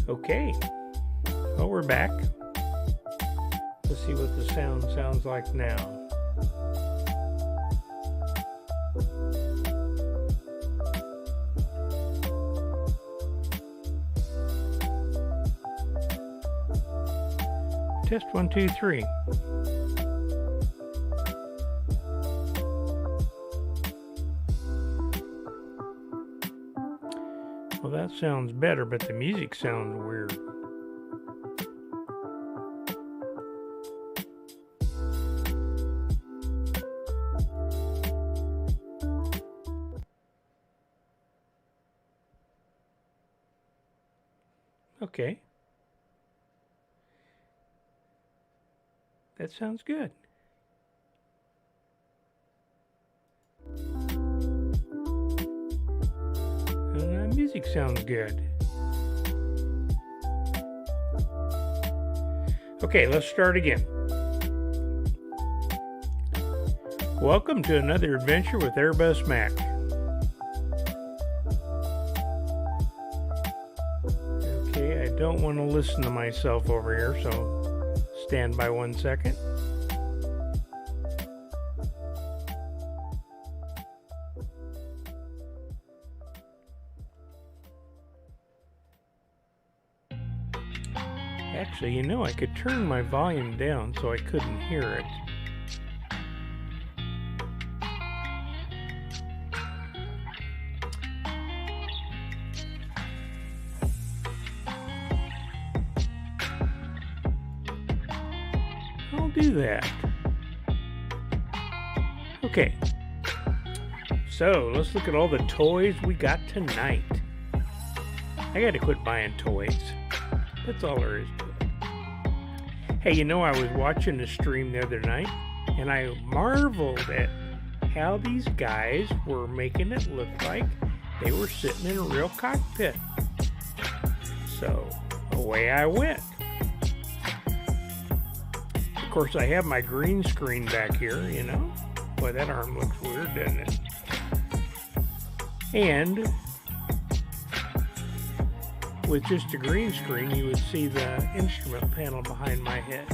Okay, well, we're back. Let's see what the sound sounds like now. Test 1, 2, 3. Well, that sounds better, but the music sounds weird. Okay. That sounds good. Music sounds good. Okay, let's start again. Welcome to another adventure with Airbus Mac. Okay, I don't want to listen to myself over here, so stand by 1 second. Actually, you know, I could turn my volume down so I couldn't hear it. I'll do that. Okay. So, let's look at all the toys we got tonight. I gotta quit buying toys. That's all there is to it. Hey, you know, I was watching a stream the other night, and I marveled at how these guys were making it look like they were sitting in a real cockpit. So, away I went. Of course, I have my green screen back here, you know. Boy, that arm looks weird, doesn't it? And with just a green screen, you would see the instrument panel behind my head.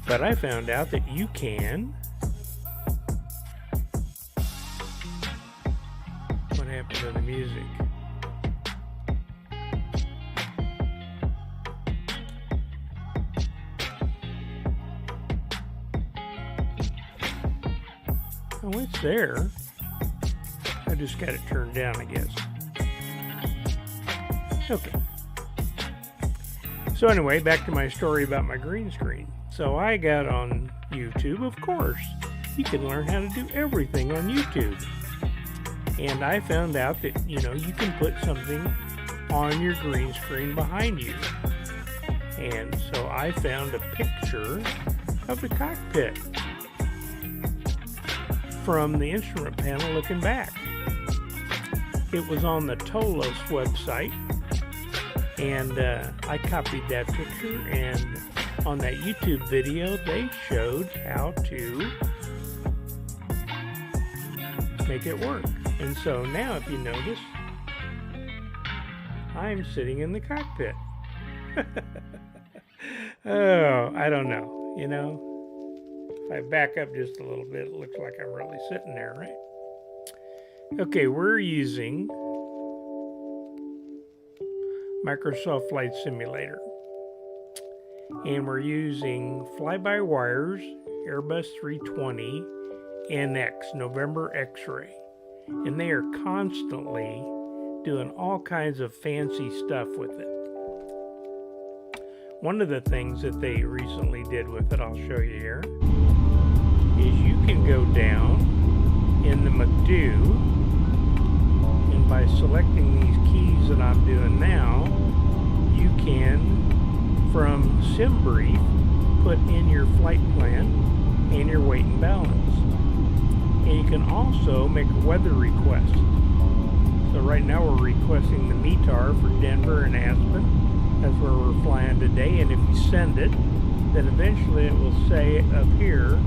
But I found out that you can. What happened to the music? Oh, it's there. I just got it turned down, I guess. Okay. So anyway, back to my story about my green screen. So I got on YouTube, of course. You can learn how to do everything on YouTube. And I found out that, you know, you can put something on your green screen behind you. And so I found a picture of the cockpit from the instrument panel looking back. It was on the Tolos website. And I copied that picture, and on that YouTube video, they showed how to make it work. And so now, if you notice, I'm sitting in the cockpit. Oh, I don't know. You know, if I back up just a little bit, it looks like I'm really sitting there, right? Okay, we're using Microsoft Flight Simulator, and we're using FlybyWire's Airbus 320 NX, November X-ray, and they are constantly doing all kinds of fancy stuff with it. One of the things that they recently did with it, I'll show you here, is you can go down in the McDo, and by selecting these keys that I'm doing now, you can, from SimBrief, put in your flight plan and your weight and balance. And you can also make a weather request. So right now we're requesting the METAR for Denver and Aspen. That's where we're flying today. And if you send it, then eventually it will say up here,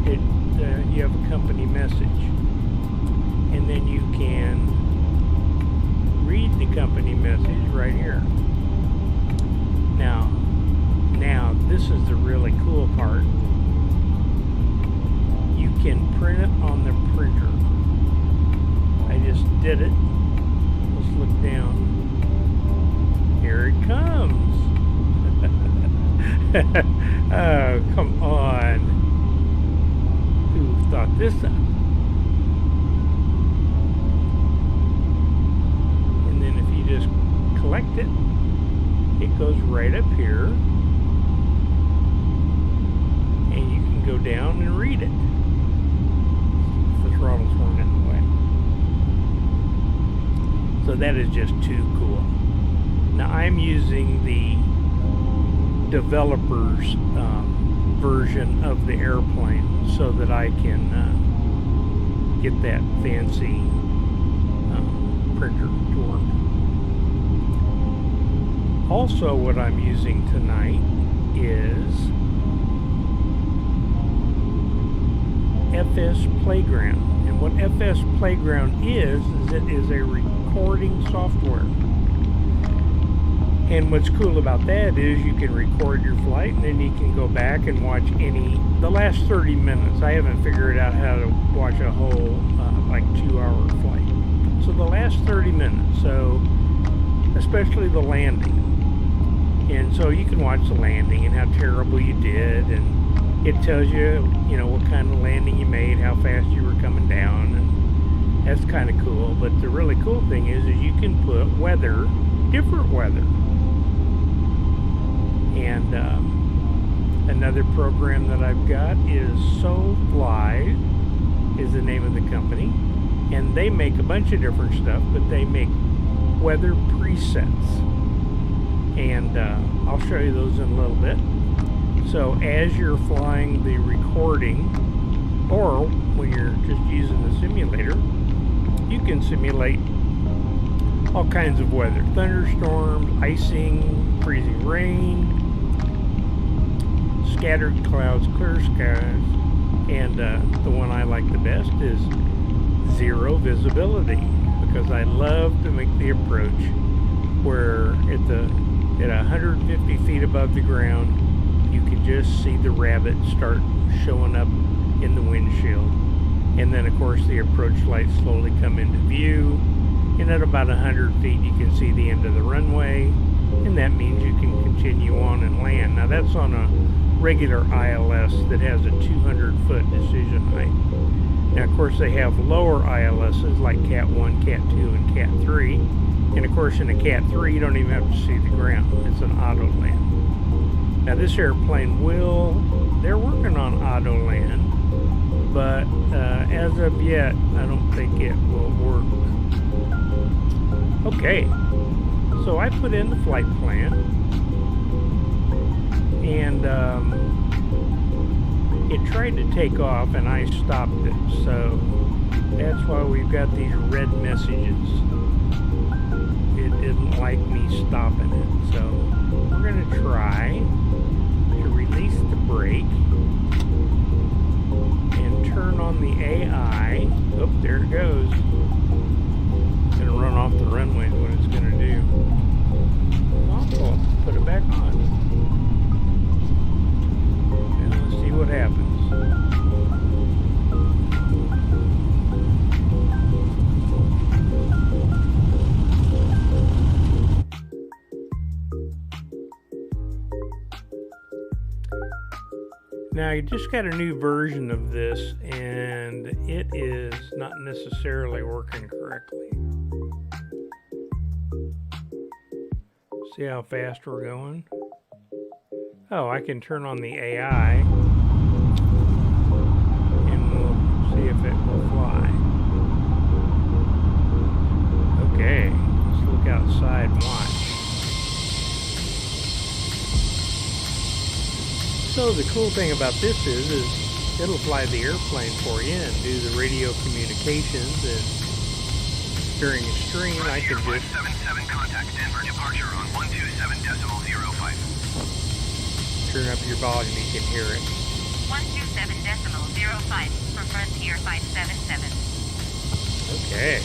you have a company message. And then you can read the company message right here. Now this is the really cool part. You can print it on the printer. I just did it. Let's look down. Here it comes. Oh, come on. Who thought this up? And then if you just collect it, it goes right up here. And you can go down and read it. The throttle's going in the way. So that is just too cool. Now I'm using the developer's version of the airplane so that I can get that fancy printer to work. Also, what I'm using tonight is FSPlayground. And what FSPlayground is it is a recording software. And what's cool about that is you can record your flight and then you can go back and watch the last 30 minutes. I haven't figured out how to watch a whole like 2-hour flight. So the last 30 minutes, so especially the landing. And so you can watch the landing and how terrible you did, and it tells you, what kind of landing you made, how fast you were coming down, and that's kind of cool. But the really cool thing is you can put weather, different weather. And another program that I've got is SoFly, is the name of the company, and they make a bunch of different stuff, but they make weather presets, and I'll show you those in a little bit. So as you're flying the recording, or when you're just using the simulator, you can simulate all kinds of weather: thunderstorms, icing, freezing rain, scattered clouds, clear skies, and the one I like the best is zero visibility, because I love to make the approach where at 150 feet above the ground you can just see the rabbit start showing up in the windshield, and then of course the approach lights slowly come into view, and at about 100 feet you can see the end of the runway, and that means you can continue on and land. Now that's on a regular ILS that has a 200-foot decision height. Now of course they have lower ILSs like Cat 1, Cat 2, and Cat 3, and of course in a Cat 3 you don't even have to see the ground. It's an auto land. Now this airplane they're working on auto land, but as of yet I don't think it will work. Okay, so I put in the flight plan, and it tried to take off and I stopped it, so that's why we've got these red messages. It didn't like me stopping it, so we're going to try to release the brake and turn on the AI. Oh, there it goes. It's going to run off the runway is what it's going to do. Also, put it back on. And let's see what happens. Now you just got a new version of this and it is not necessarily working correctly. See how fast we're going? Oh, I can turn on the AI and we'll see if it will fly. Okay, let's look outside and watch. So the cool thing about this is it'll fly the airplane for you and do the radio communications, and during a stream I can just 577 contact Denver departure on 127.05. Turn up your volume, you can hear it. 127.05 for Frontier 577. Okay.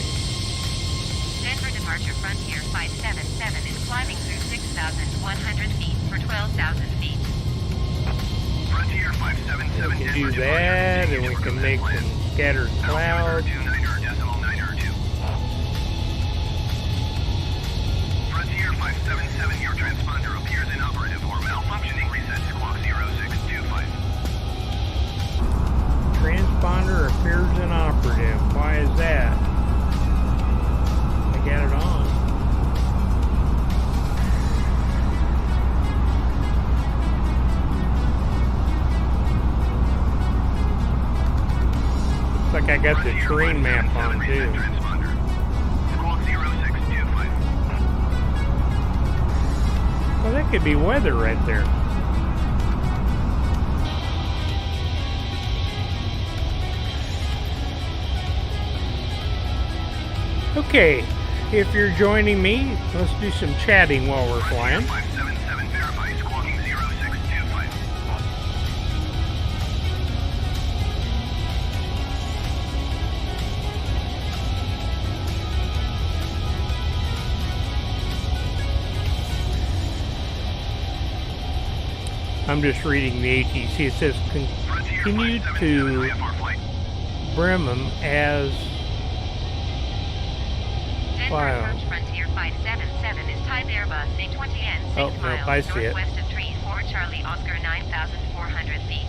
Denver departure Frontier 577 is climbing through 6,100 feet for 12,000 feet. Frontier 577 We can do Denver that, departure and we continues can as make planned. some scattered clouds. Altimeter 29.2. Frontier 577, your transponder appears inoperative or malfunctioning. Reset squawk 0625. Transponder appears inoperative. Why is that? I got it on. Looks like I got the terrain map on too. Transponder. Squawk 0625. Well, that could be weather right there. Okay, if you're joining me, let's do some chatting while we're flying. 577 verify squawking 0625. I'm just reading the ATC. It says continue to Bremen as Denver Wow. approach Frontier 577 is type Airbus A20N 6 Oh, nope, miles I see it. northwest of Tree 4 Charlie Oscar 9,400 feet.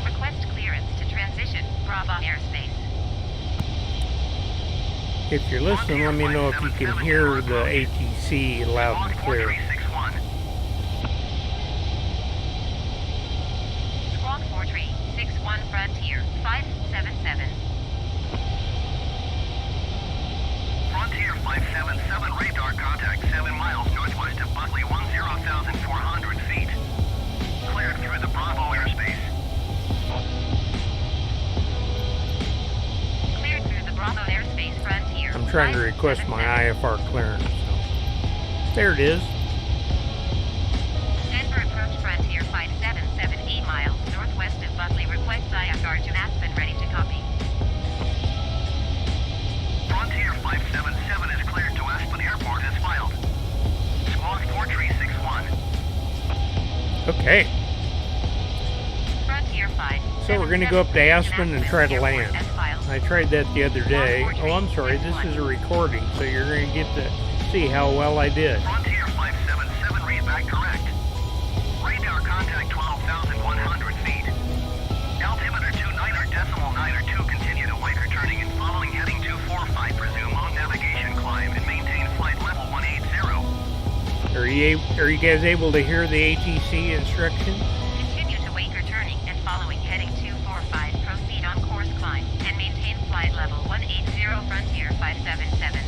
Request clearance to transition Bravo airspace. if you're listening, let me know if you can hear the ATC loud and clear. Squawk 4361 Frontier 577. Frontier 577 radar contact 7 miles northwest of Buckley 10,400 feet. Cleared through the Bravo airspace. Cleared through the Bravo airspace Frontier. I'm trying to request my 577. IFR clearance. So. There it is. Denver approach Frontier 577 8 miles northwest of Buckley. Request IFR to Aspen. Ready to copy. Frontier 577 is cleared to Aspen Airport as filed. Squawk 4361. Okay, Frontier 5. so we're going to go up to Aspen and try to land. I tried that the other day. Oh, I'm sorry, this is a recording, so you're going to get to see how well I did. Frontier 577 read back correct. Radar contact 12,100 feet. Altimeter 29.9 continue to wake returning and following heading 245. Resume on navigation climb and maintain flight level 180. Are you guys able to hear the ATC instructions? Continue to wake returning and following heading 245. Proceed on course climb and maintain flight level 180 Frontier 577.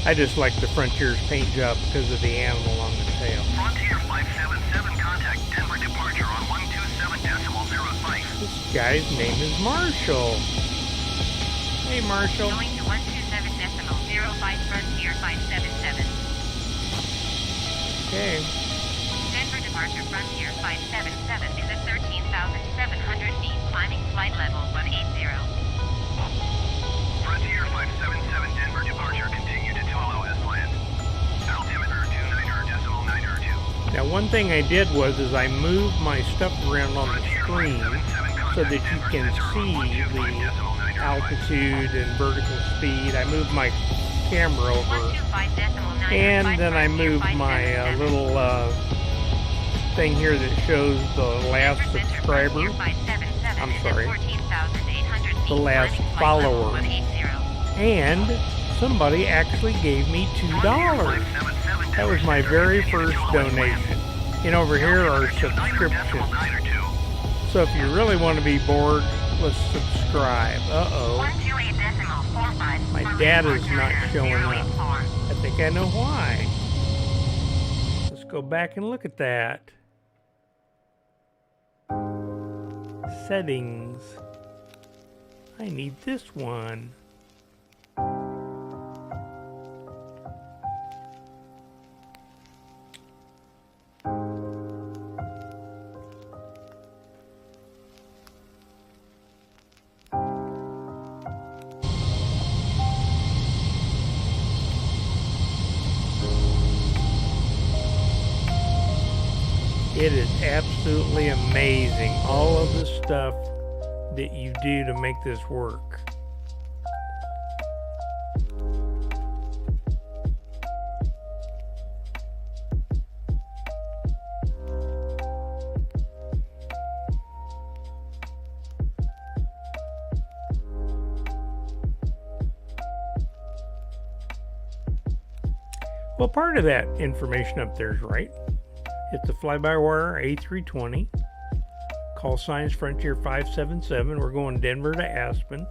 I just like the Frontier's paint job because of the animal on the tail. Frontier 577 contact Denver departure on 127.05. This guy's name is Marshall. Hey, Marshall. Going to 127.05 Frontier 577. Okay. Denver departure Frontier 577 is at 13,700 feet, climbing flight level 180. Frontier 577 Denver departure continue to Tolo as planned. Altimeter 29.902. Now, one thing I did was I moved my stuff around on the Frontier screen 577 so that you contact can Denver see on the 125.905. altitude and vertical speed. I moved my camera over, 125.905 and then I Frontier moved my 577. little thing here that shows the last Denver Center subscriber, Frontier 577 I'm is at sorry, 14,800 feet, the last climbing flight follower. level 180. and somebody actually gave me $2. That was my very first donation. And over here are subscriptions. So if you really want to be bored, let's subscribe. Uh-oh. 128.45. My data is not showing up. I think I know why. Let's go back and look at that. Settings. I need this one. It is absolutely amazing, all of the stuff that you do to make this work. Well, part of that information up there is right. It's the FlybyWire A320. Call signs Frontier 577. We're going Denver to Aspen.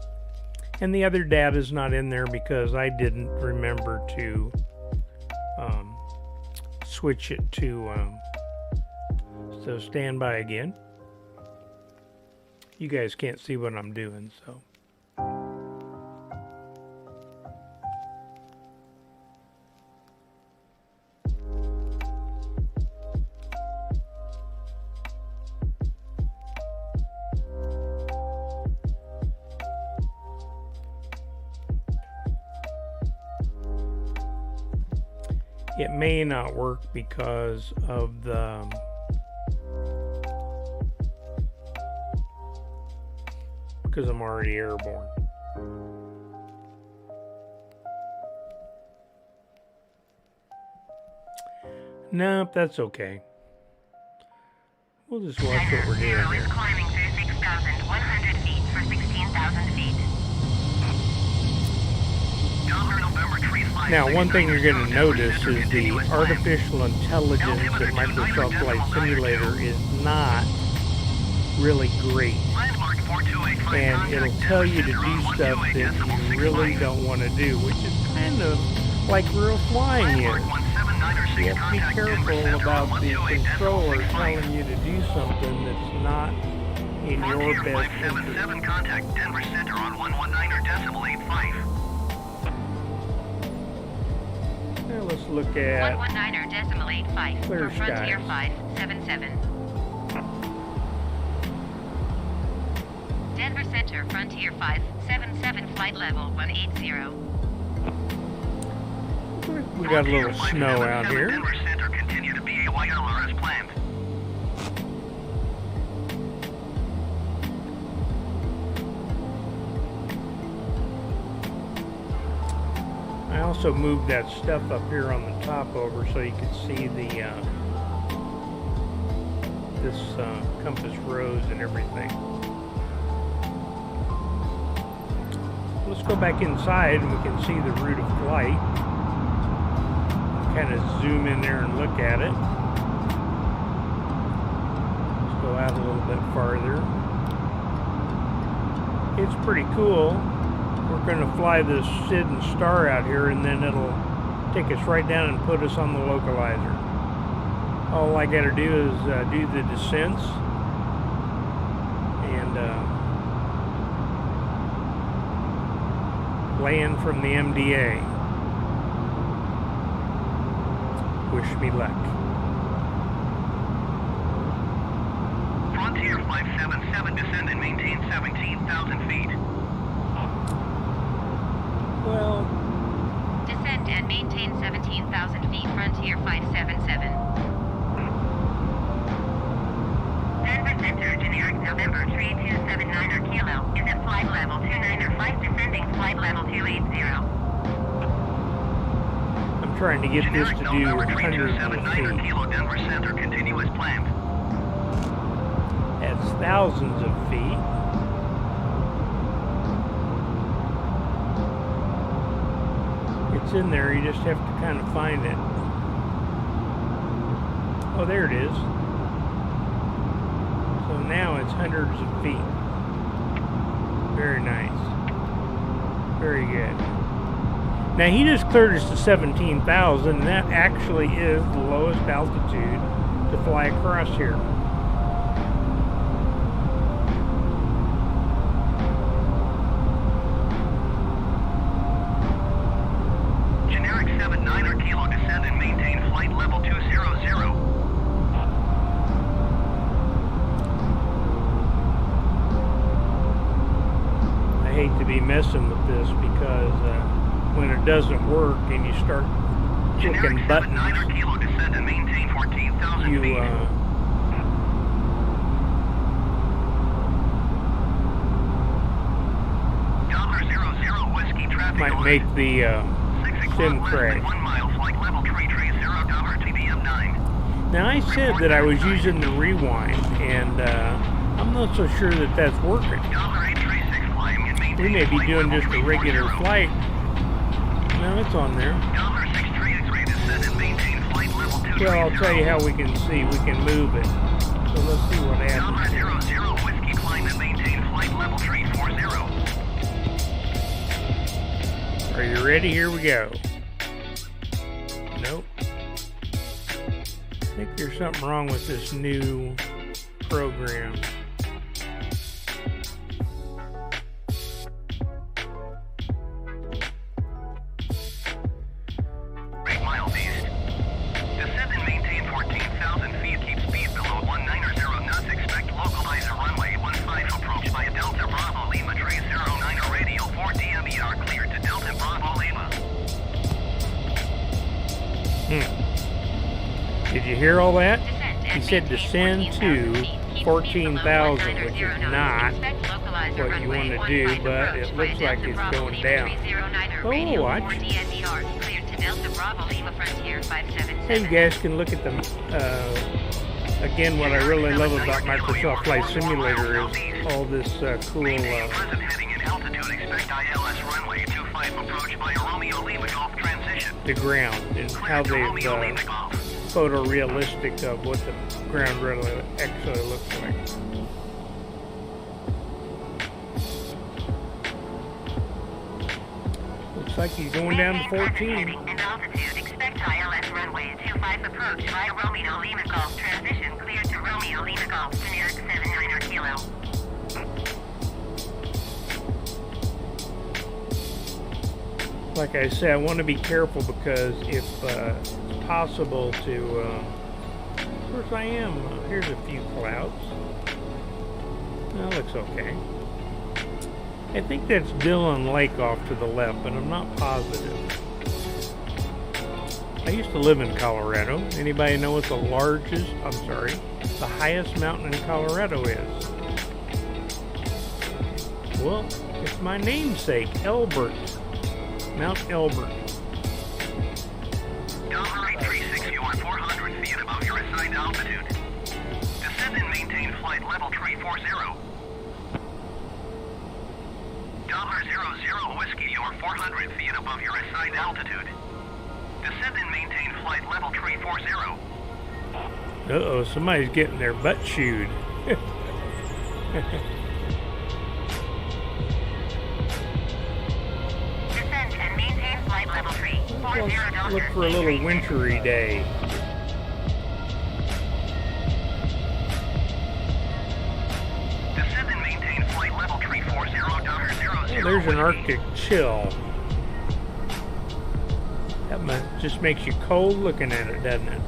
And the other data is not in there because I didn't remember to switch it to... so stand by again. You guys can't see what I'm doing, so... It may not work because of the because I'm already airborne. Nope, that's okay. We'll just watch what we're doing Zero here. is climbing through 6,100 feet for 16,000 feet. Now, one thing you're going to notice is the artificial intelligence in Microsoft Flight Simulator is not really great. And it'll tell you to do stuff that you really don't want to do, which is kind of like real flying is. You have to be careful about the controller telling you to do something that's not in your best interest. Contact Denver Center on 119.85. Now let's look at 119.85 Clear for Frontier skies. 577. Denver Center, Frontier 577, flight level 180. we got a little snow out here. Denver Center, continue to BAYLR as planned. I also moved that stuff up here on the top over so you could see the this compass rose and everything. Let's go back inside and we can see the route of flight. Kind of zoom in there and look at it. Let's go out a little bit farther. It's pretty cool. We're going to fly this Sid and Star out here, and then it'll take us right down and put us on the localizer. All I got to do is do the descents and land from the MDA. Wish me luck. Frontier 577, descend and maintain 17,000 feet. Well, Descend and maintain 17,000 feet, Frontier 577. Denver Center, generic November 3279 Kilo, is at flight level 295, descending flight level 280. I'm trying to get this to do November 100 3279 feet. Kilo, Denver Center, continue as planned. That's thousands of feet. It's in there, you just have to kind of find it. Oh, there it is. So now it's hundreds of feet. Very nice. Very good. Now he just cleared us to 17,000, and that actually is the lowest altitude to fly across here. Generic 79er Kilo, descend and maintain flight level 200. I hate to be messing with this because when it doesn't work and you start clicking Generic buttons, 79er Kilo, descend and maintain 14,000 you feet. Whiskey traffic might alert. make the 6 sim o'clock crash. west, 1 mile, flight level 33, $0 TBM 9. Now I said that I was using the rewind, and I'm not so sure that that's working. $836 flying and maintain We may be flight doing level just a regular 340. flight. No, it's on there. $63 X-ray descend and maintain flight level 230. Well, I'll tell you how we can see. We can move it. So let's see what happens. $00 Whiskey climb and maintain flight level 340. Are you ready? Here we go. Nope. I think there's something wrong with this new program. Did you hear all that? He said descend to 14,000, which is not what you want to do, but it looks like it's going down. Oh, watch. Hey, you guys can look at them. Again, what I really love about Microsoft Flight Simulator is all this cool the ground and how they've photorealistic of what the ground really actually looks like. Looks like he's going down to 14. And altitude, expect ILS runway 25 approach via Romeo Lima Golf transition clear to Romeo Lima Golf generic 79er kilo. Like I said, I want to be careful because if it's possible to, of course I am, here's a few clouds. That looks okay. I think that's Dillon Lake off to the left, but I'm not positive. I used to live in Colorado. Anybody know what the highest mountain in Colorado is? Well, it's my namesake, Elbert. Mount Elbert. Delta 836, you are 400 feet above your assigned altitude. Descend and maintain flight level 340. $00 Whiskey, you are 400 feet above your assigned altitude. Descend and maintain flight level 340. Uh-oh, somebody's getting their butt chewed. Let's look for a little wintry day. Descend and maintain flight level 340. Oh, there's an Arctic chill. That just makes you cold looking at it, doesn't it?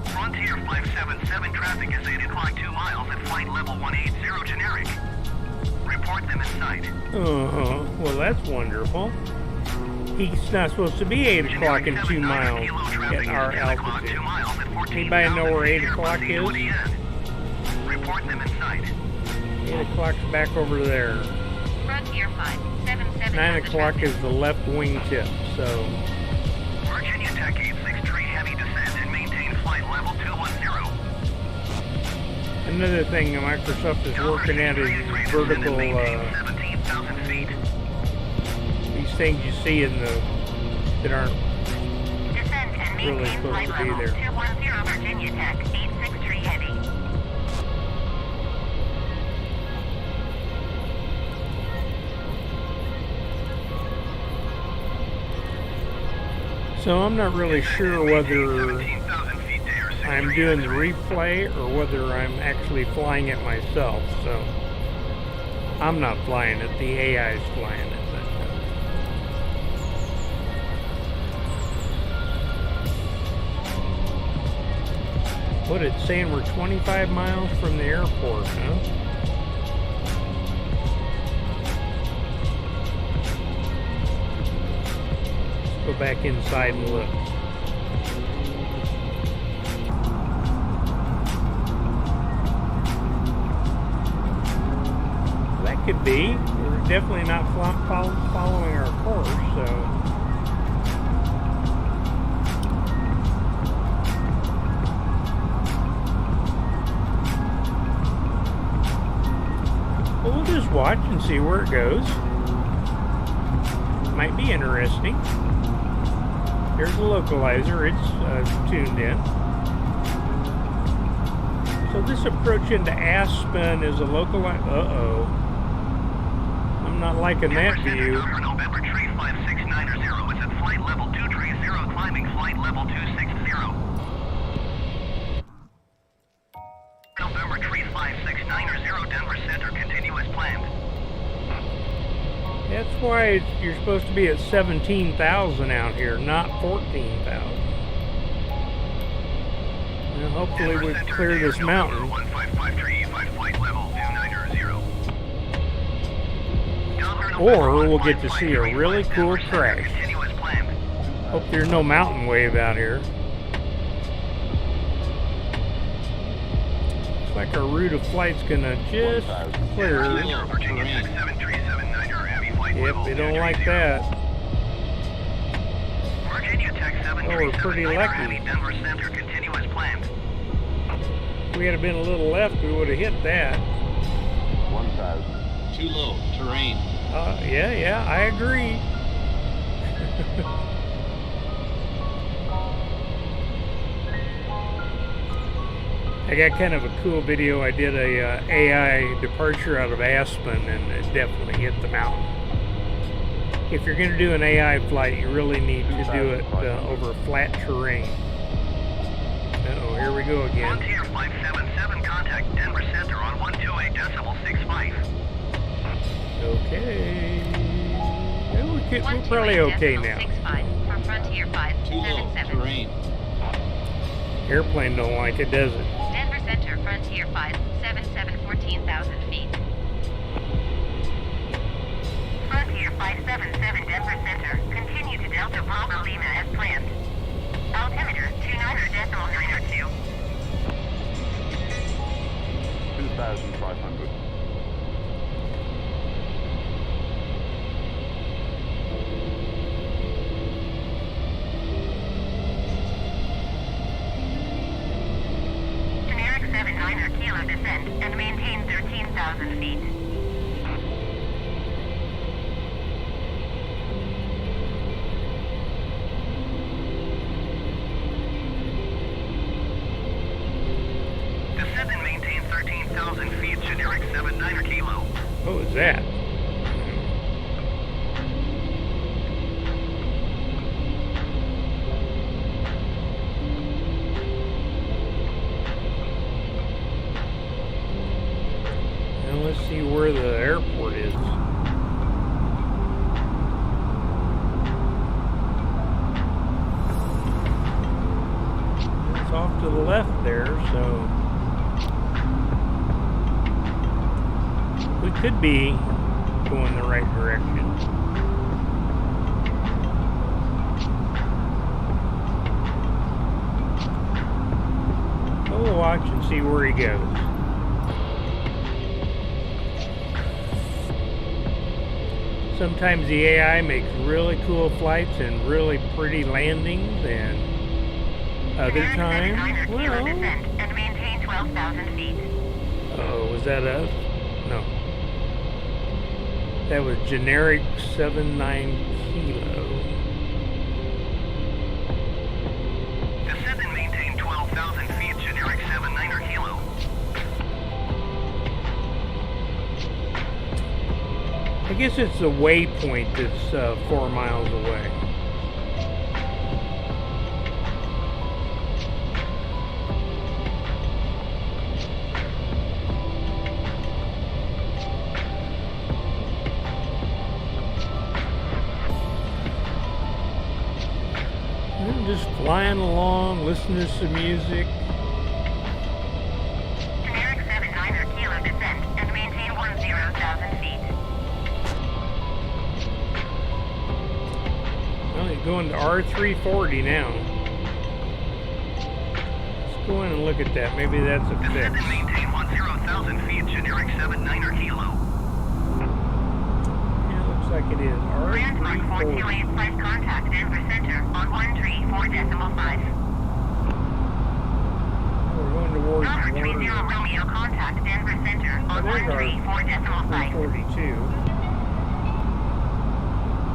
Frontier 577 traffic is 8 o'clock 2 miles at flight level 180 generic. Report them in sight. Well, that's wonderful. He's not supposed to be 8 o'clock and 2 miles at our altitude. Anybody know where 8 o'clock is? Report them in sight. 8 o'clock's back over there. Frontier 577. 9 o'clock is the left wingtip, so... Virginia Tech 863 heavy descend and maintain flight level 210. Another thing Microsoft is working at is vertical, 17,000 feet. these things you see in the, that aren't Descend and really maintain supposed flight to be level there. 210 Virginia Tech 863 heavy. So I'm not really sure whether 17,000 feet there. I'm doing the replay or whether I'm actually flying it myself. So I'm not flying it, the AI is flying it. What, it's saying we're 25 miles from the airport, huh? Go back inside and look. could be. We're definitely not following our course, so. Well, we'll just watch and see where it goes. Might be interesting. Here's the localizer. It's tuned in. So this approach into Aspen is a localizer. Uh-oh. I'm not liking that view. November tree 5690 is at flight level 230, climbing flight level 260. November tree 5690, Denver Center, continue as planned. That's why you're supposed to be at 17,000 out here, not 14,000. Well, hopefully we clear this mountain. 1553, flight level 290. Or we'll get to see a really cool crash. Hope there's no mountain wave out here. Looks like our route of flight's gonna just clear. Yep, they don't like that. Oh, we're pretty lucky. If we had been a little left, we would have hit that. 1,000. Too low, terrain. Yeah, I agree. I got kind of a cool video. I did a AI departure out of Aspen, and it definitely hit the mountain. If you're going to do an AI flight, you really need to do it over flat terrain. Uh-oh, here we go again. Frontier 577, contact Denver Center on 128.65. Okay. Well, we're probably okay now. 65 for Frontier 577. Terrain. Airplane don't like it, does it? Denver Center, Frontier 577, 14,000 feet. Frontier 577, Denver Center. Continue to Delta Bravo Lima as planned. Altimeter 29.902. 2,500. Generic 79er kilo descent and maintain 13,000 feet. Descend and maintain 13,000 feet, generic 79er kilo. What was that? Now let's see where the airport is. It's off to the left there, so we could be going the right direction. We'll watch and see where he goes. Sometimes the AI makes really cool flights and really pretty landings, and other times, well, And maintain 12,000 feet. oh, was that us? No. That was generic 79 kilo. Descend and maintain 12,000 feet, generic 79er kilo. I guess it's the waypoint that's 4 miles away. I'm just flying along, listening to some music. Generic 79er kilo descent and maintain 10,000 feet. Well, you're going to R340 now. Let's go in and look at that. Maybe that's a Descend fix. and maintain 10,000 feet, generic 79er kilo. like it is. Landmark 428 flight contact Denver Center on 134.5. We're going towards Number 30 Romeo contact Denver Center on 134.5. 342.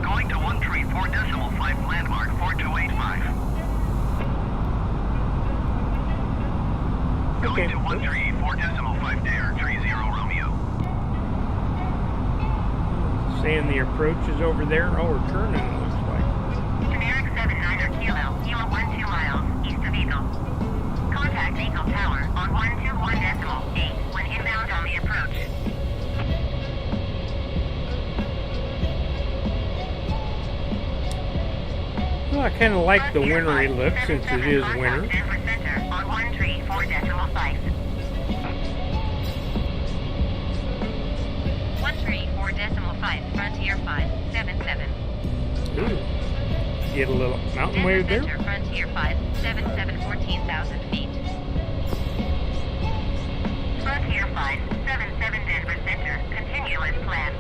Going to 134.5, landmark 4285. Okay. Going to 134.5 there, 30 Romeo. Saying the approach is over there. Oh, we're turning, it looks like. Generic 79er Kilo, 12 miles east of Eagle. Contact Eagle Tower on 121.8 when inbound on the approach. Well, I kind of like the wintry look since it is winter. Denver Center on 134.5. 134.5, Frontier 577. Ooh. Get a little mountain wave there. Center, Frontier 577, 14,000 feet. Frontier 577, Denver Center, continue as planned.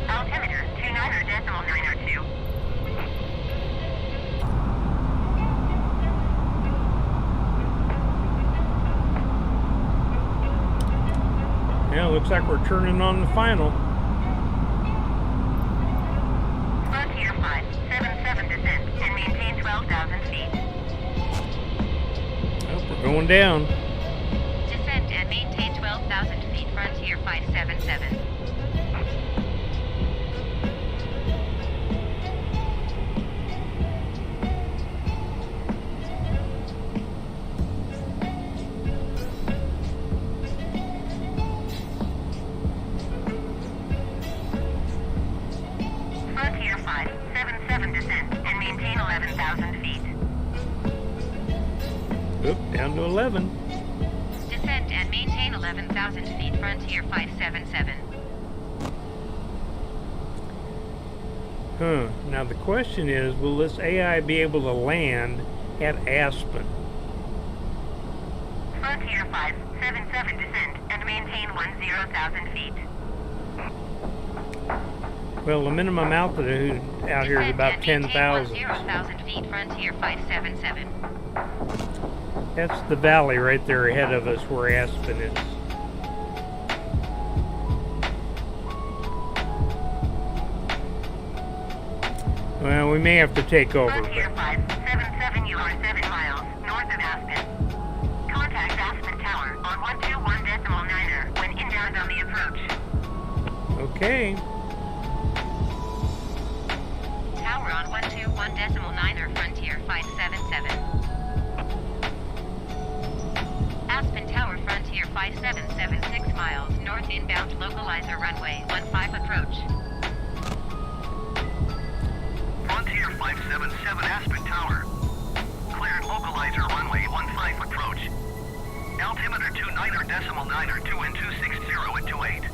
Altimeter 29.902. Yeah, looks like we're turning on the final. Frontier 577 descent and maintain 12,000 feet. Oh, we're going down. Descent and maintain 12,000 feet. Frontier 577. Frontier 577 descent and maintain 11,000 feet. Oop, down to 11. Descent and maintain 11,000 feet. Frontier 577. Now the question is, will this AI be able to land at Aspen? Frontier 577 descent and maintain 10,000 feet. Well, the minimum altitude out here is about 10,000. 10,000 feet. Frontier 577. That's the valley right there ahead of us where Aspen is. Well, we may have to take over. Frontier 577, you are 7 miles north of Aspen. Contact Aspen Tower on 121.9 when inbound on the approach. Okay. Tower on 121.9 Frontier 577. Aspen Tower Frontier 577 6 miles north inbound localizer runway 15 approach. Frontier 577, Aspen Tower. Cleared localizer runway 15 approach. Altimeter 29.9 2 and 260 at 28.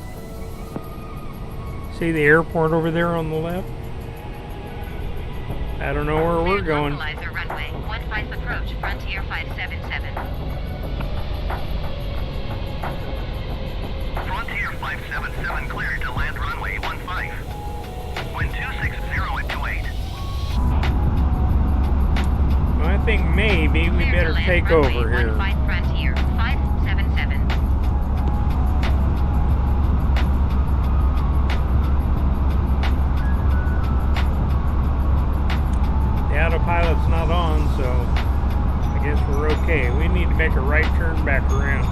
See the airport over there on the left? I don't know where we're going. Localizer runway 15 approach. Frontier 577. Frontier 577 cleared to land runway 15. Wind 260 at 28. Well, I think maybe we better take over here. 15 Frontier 577. The autopilot's not on, so I guess we're okay. We need to make a right turn back around.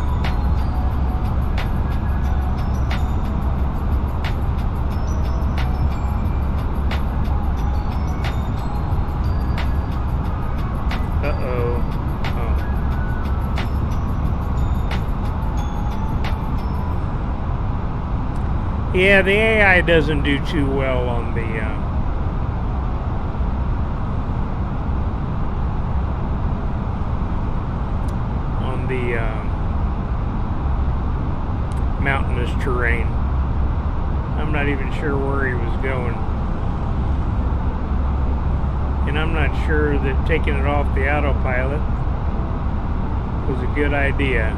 Uh-oh. Oh. Yeah, the AI doesn't do too well on the mountainous terrain. I'm not even sure where he was going. And I'm not sure that taking it off the autopilot was a good idea.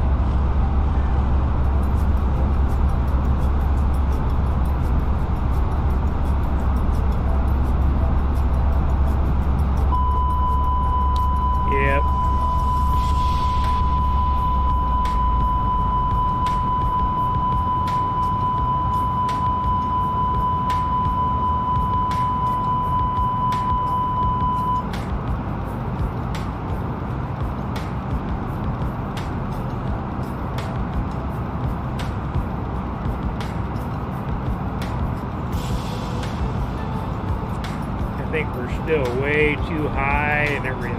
think we're still way too high and everything.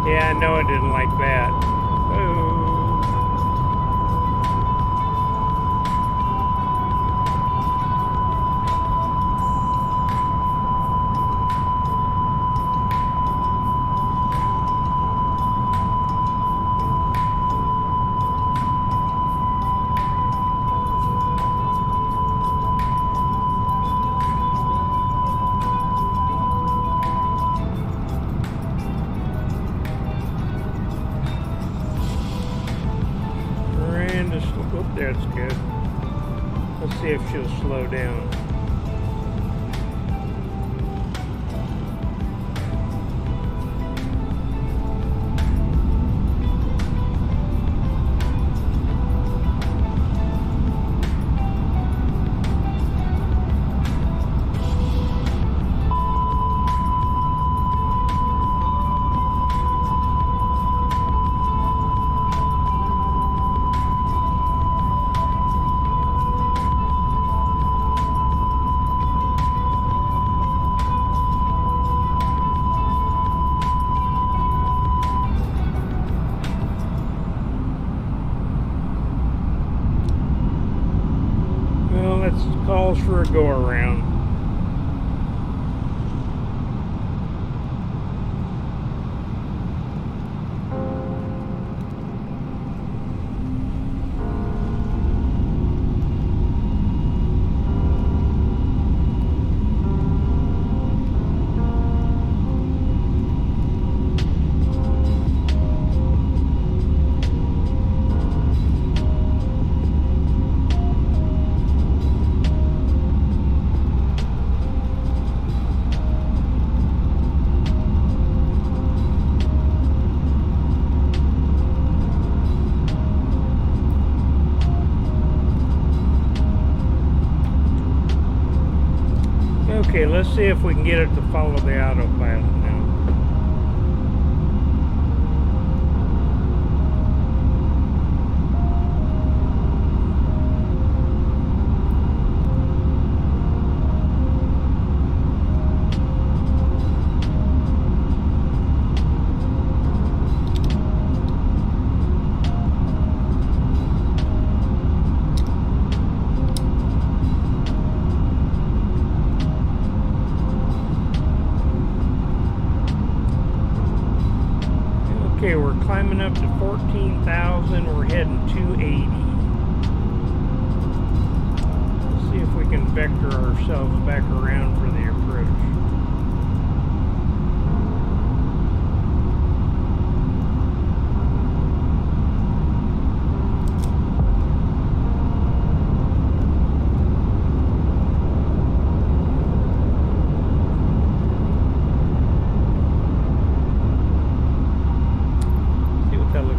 Yeah, I know I didn't like that. Oh. Oop, that's good. Let's see if she'll slow down. Calls for a go around. Okay, let's see if we can get it to follow the autopilot now. Okay, we're climbing up to 14,000. We're heading 280. Let's see if we can vector ourselves back around for the approach.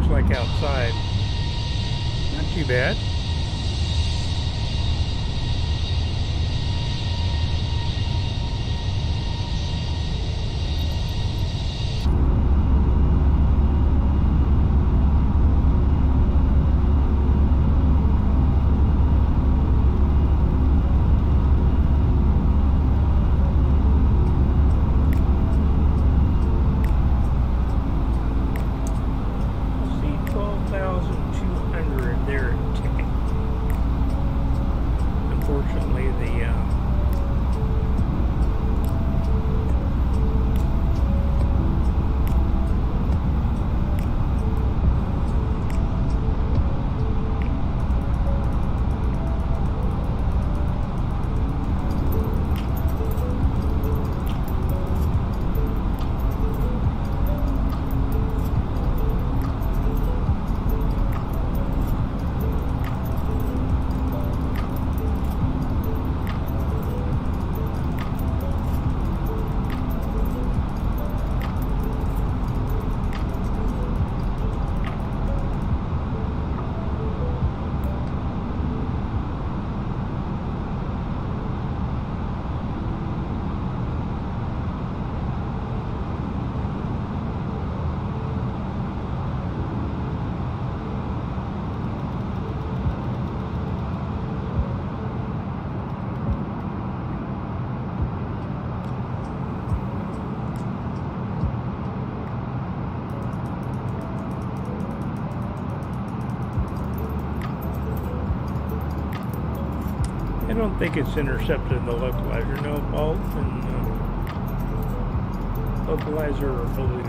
Like outside. Not too bad. See, 12,200 there at 10. don't think it's intercepted the localizer. No, Alt and localizer are blue.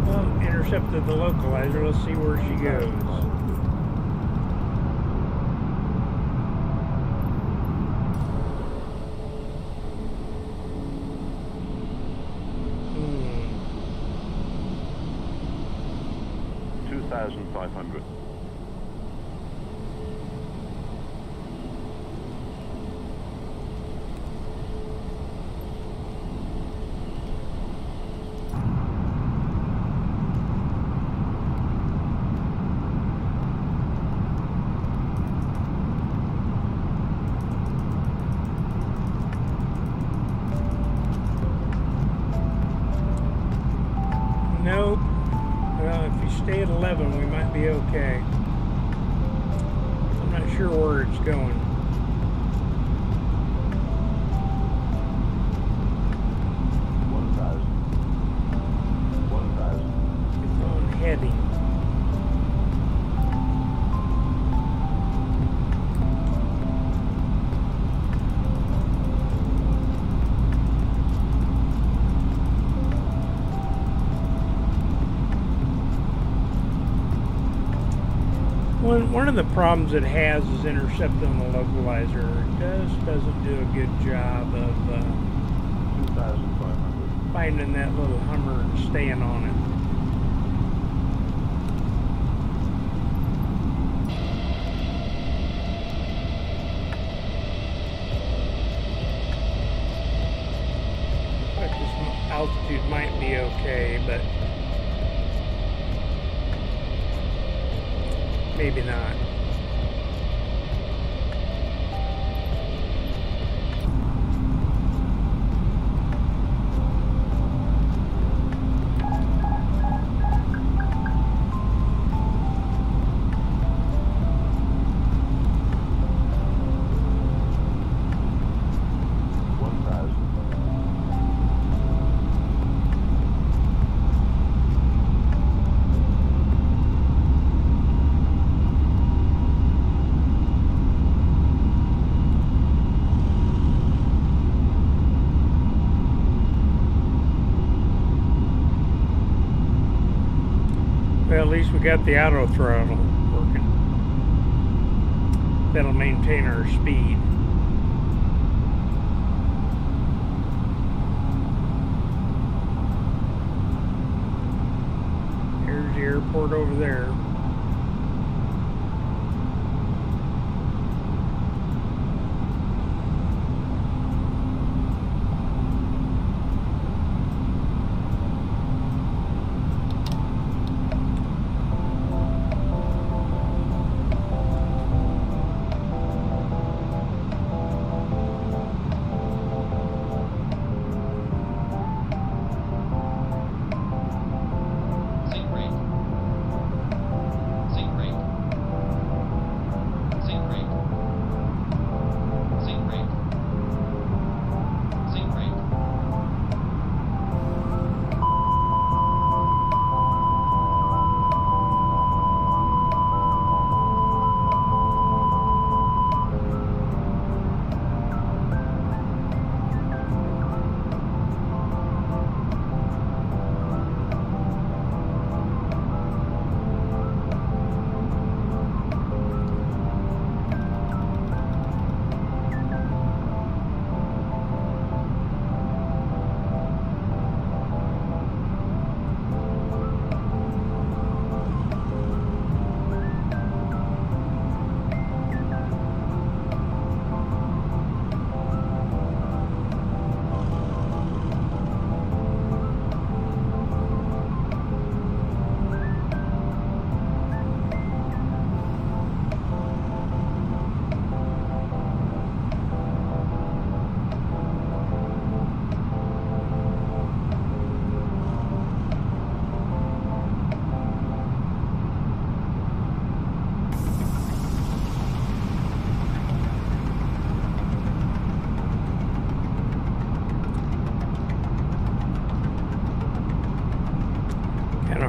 Well, intercepted the localizer. Let's see where she goes. $2,500. Nope. Well, if you stay at 11, we might be okay. I'm not sure where it's going. It's on heading. One of the problems it has is intercepting the localizer. It doesn't do a good job of 2,500. finding that little Hummer and staying on it. But this altitude might be okay, but maybe not. Well, at least we got the auto throttle working. That'll maintain our speed. Here's the airport over there.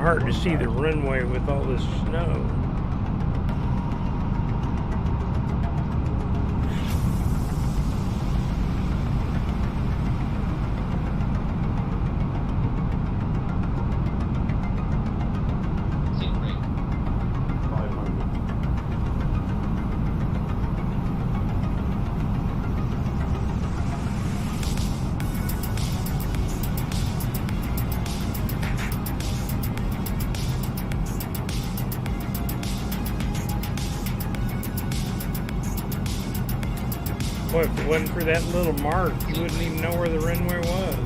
hard to see the runway with all this snow. Boy, if it wasn't for that little mark, you wouldn't even know where the runway was.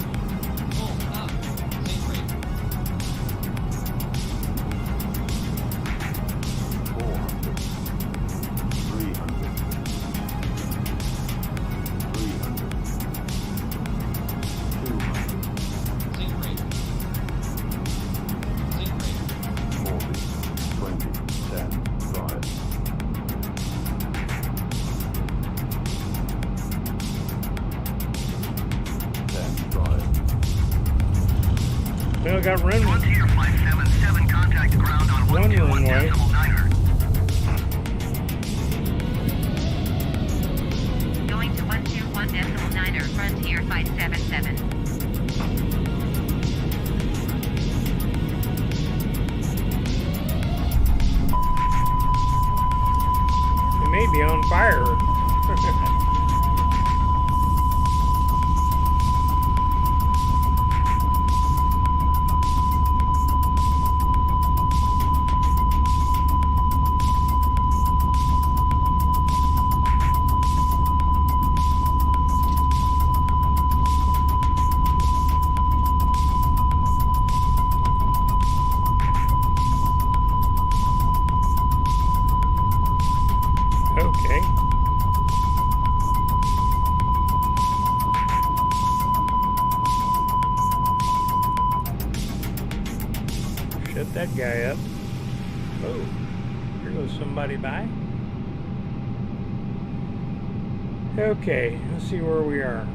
10, well, got runway. Frontier 577, contact ground on One 121 runway. decimal 9er. Going to 121 decimal 9er, Frontier 577. It may be on fire. Okay. Shut that guy up. Oh, here goes somebody by. Okay, let's see where we are.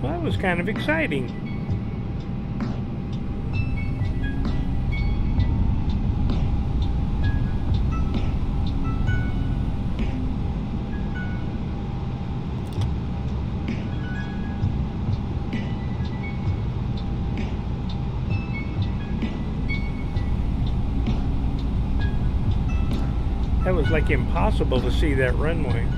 Well, that was kind of exciting. That was like impossible to see that runway.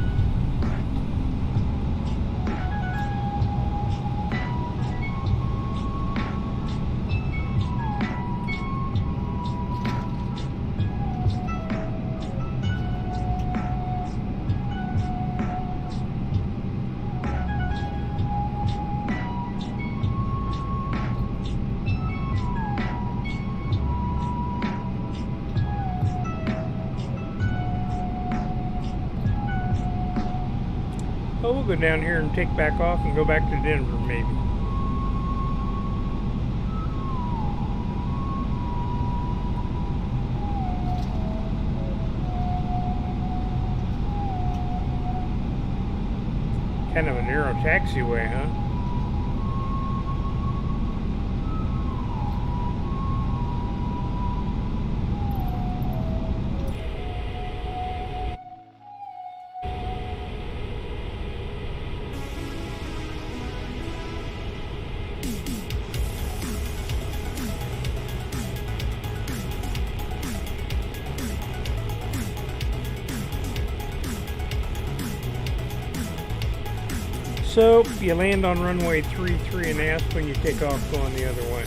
Oh, we'll go down here and take back off and go back to Denver, maybe. Kind of a narrow taxiway, huh? So, you land on runway 33 and ask when you take off going the other way.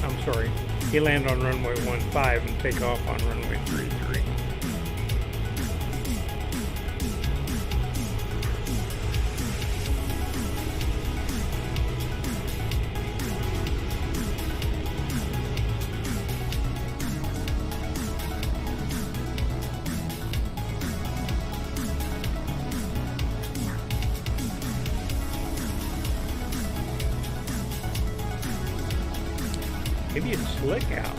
I'm sorry. You land on runway 15 and take off on runway 33. slick out.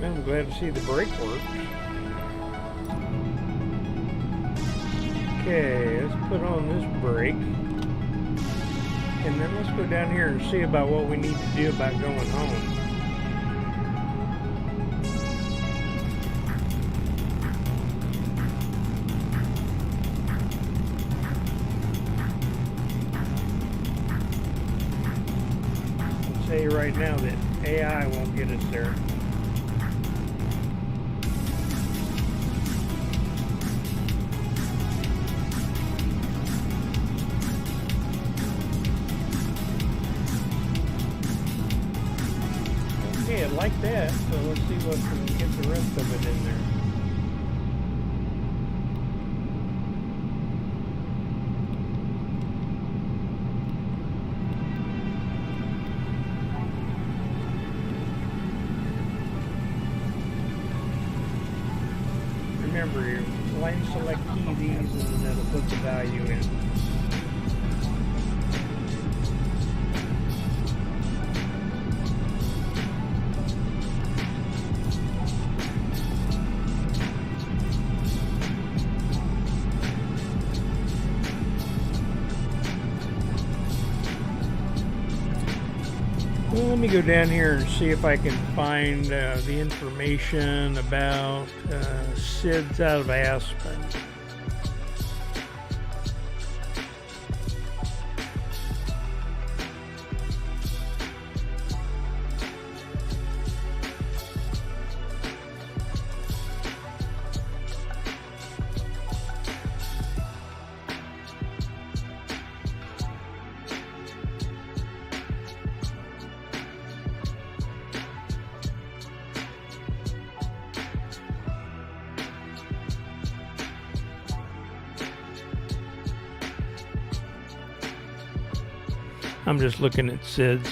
I'm glad to see the brake works. Okay, let's put on this brake. And then let's go down here and see about what we need to do about going home. I'll tell you right now that AI won't get us there. Okay, I like that, so let's see what we can get the rest of it in there. Remember, you line select key these and then it'll put the value in. Well, let me go down here and see if I can find the information about SIDS out of Aspen. I'm just looking at SIDS.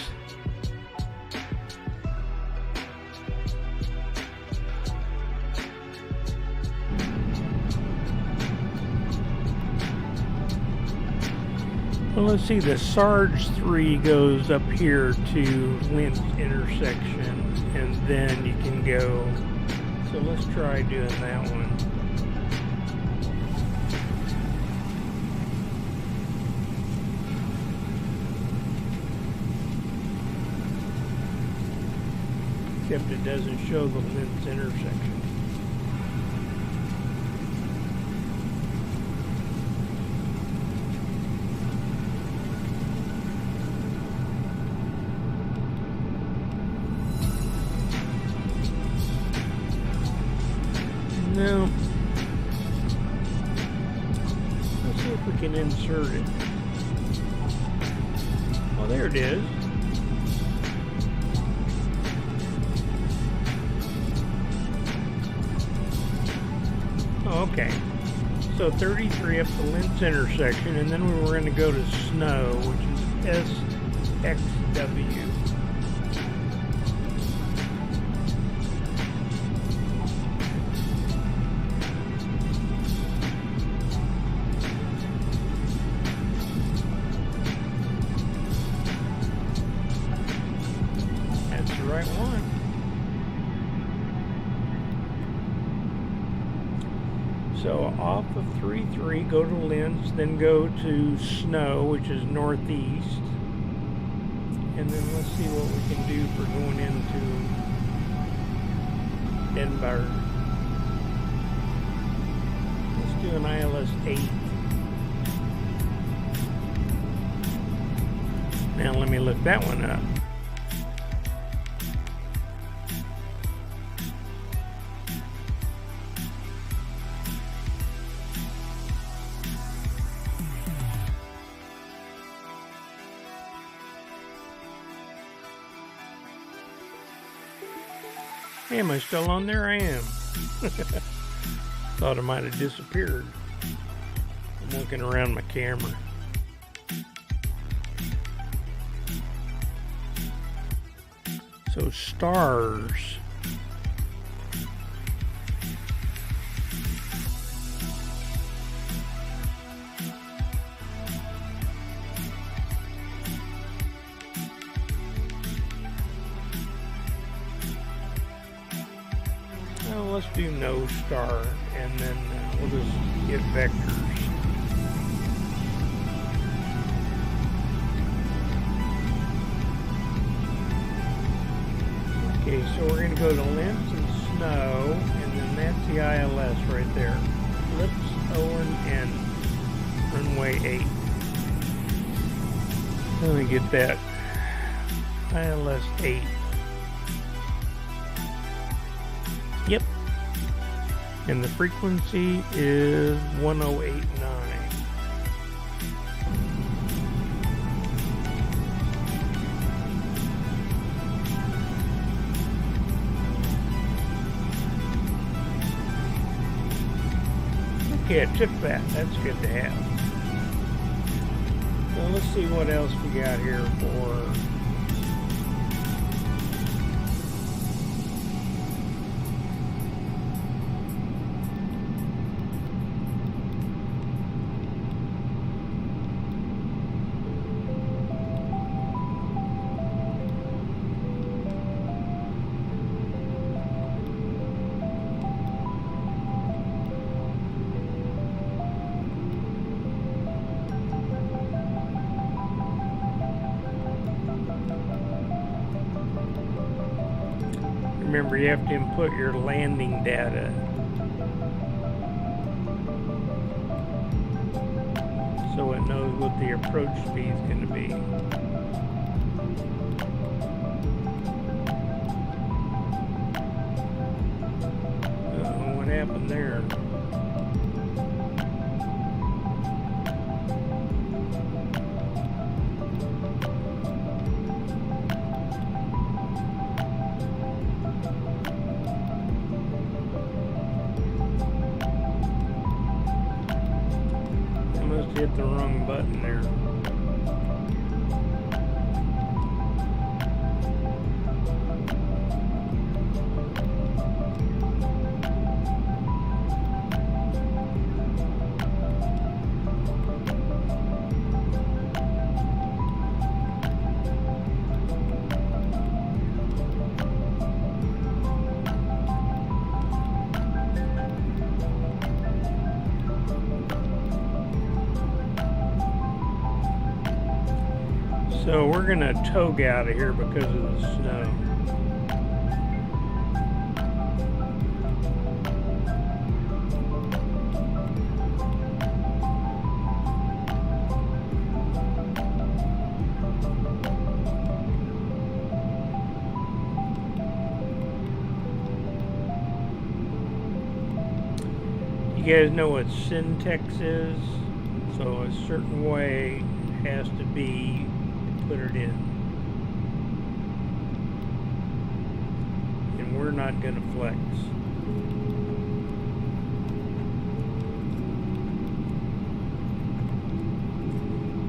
Well, let's see, the Sarge 3 goes up here to Lentz intersection, and then you can go. So let's try doing that one. Except it doesn't show the Lentz intersection. No. Let's see if we can insert it. Oh, there it is. Okay, so 33 up the Lentz intersection, and then we were going to go to Snow, which is SXW. That's the right one. So off of 33, go to Lentz, then go to Snow, which is northeast. And then let's see what we can do for going into Denver. Let's do an ILS 8. Now let me lift that one up. Am I still on there? I am. Thought it might have disappeared. I'm looking around my camera. So stars. Well, let's do no star, and then we'll just get vectors. Okay, so we're going to go to lengths and snow, and then that's the ILS right there. Ellipse, Owen, and runway 8. Let me get that. ILS 8. Yep. And the frequency is 1089. Okay, it took that. That's good to have. So let's see what else we got here for. Remember, you have to input your landing data. So it knows what the approach speed is going to be. What happened there? Hit the wrong button there. So we're going to togue out of here because of the snow. You guys know what syntax is? So a certain way it has to be put it in, and we're not going to flex.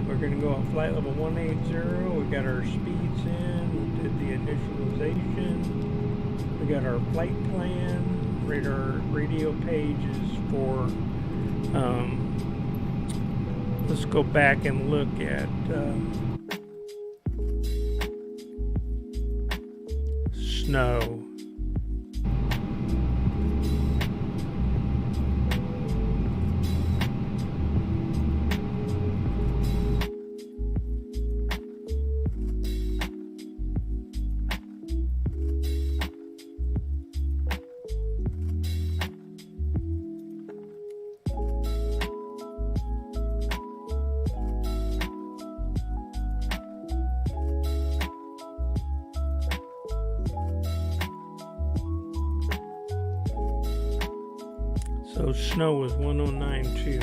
We're going to go at flight level 180. We got our speeds in, we did the initialization, we got our flight plan, radar radio pages for let's go back and look at snow. So snow was 1092.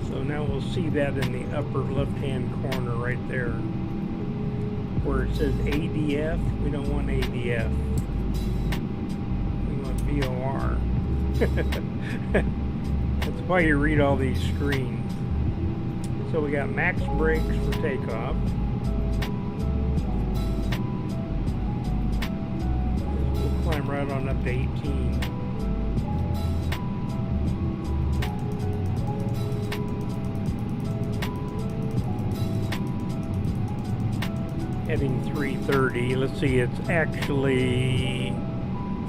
So now we'll see that in the upper left-hand corner right there, where it says ADF. We don't want ADF. We want VOR. That's why you read all these screens. So we got max brakes for takeoff. We'll climb right on up to 18. Heading 330. Let's see, it's actually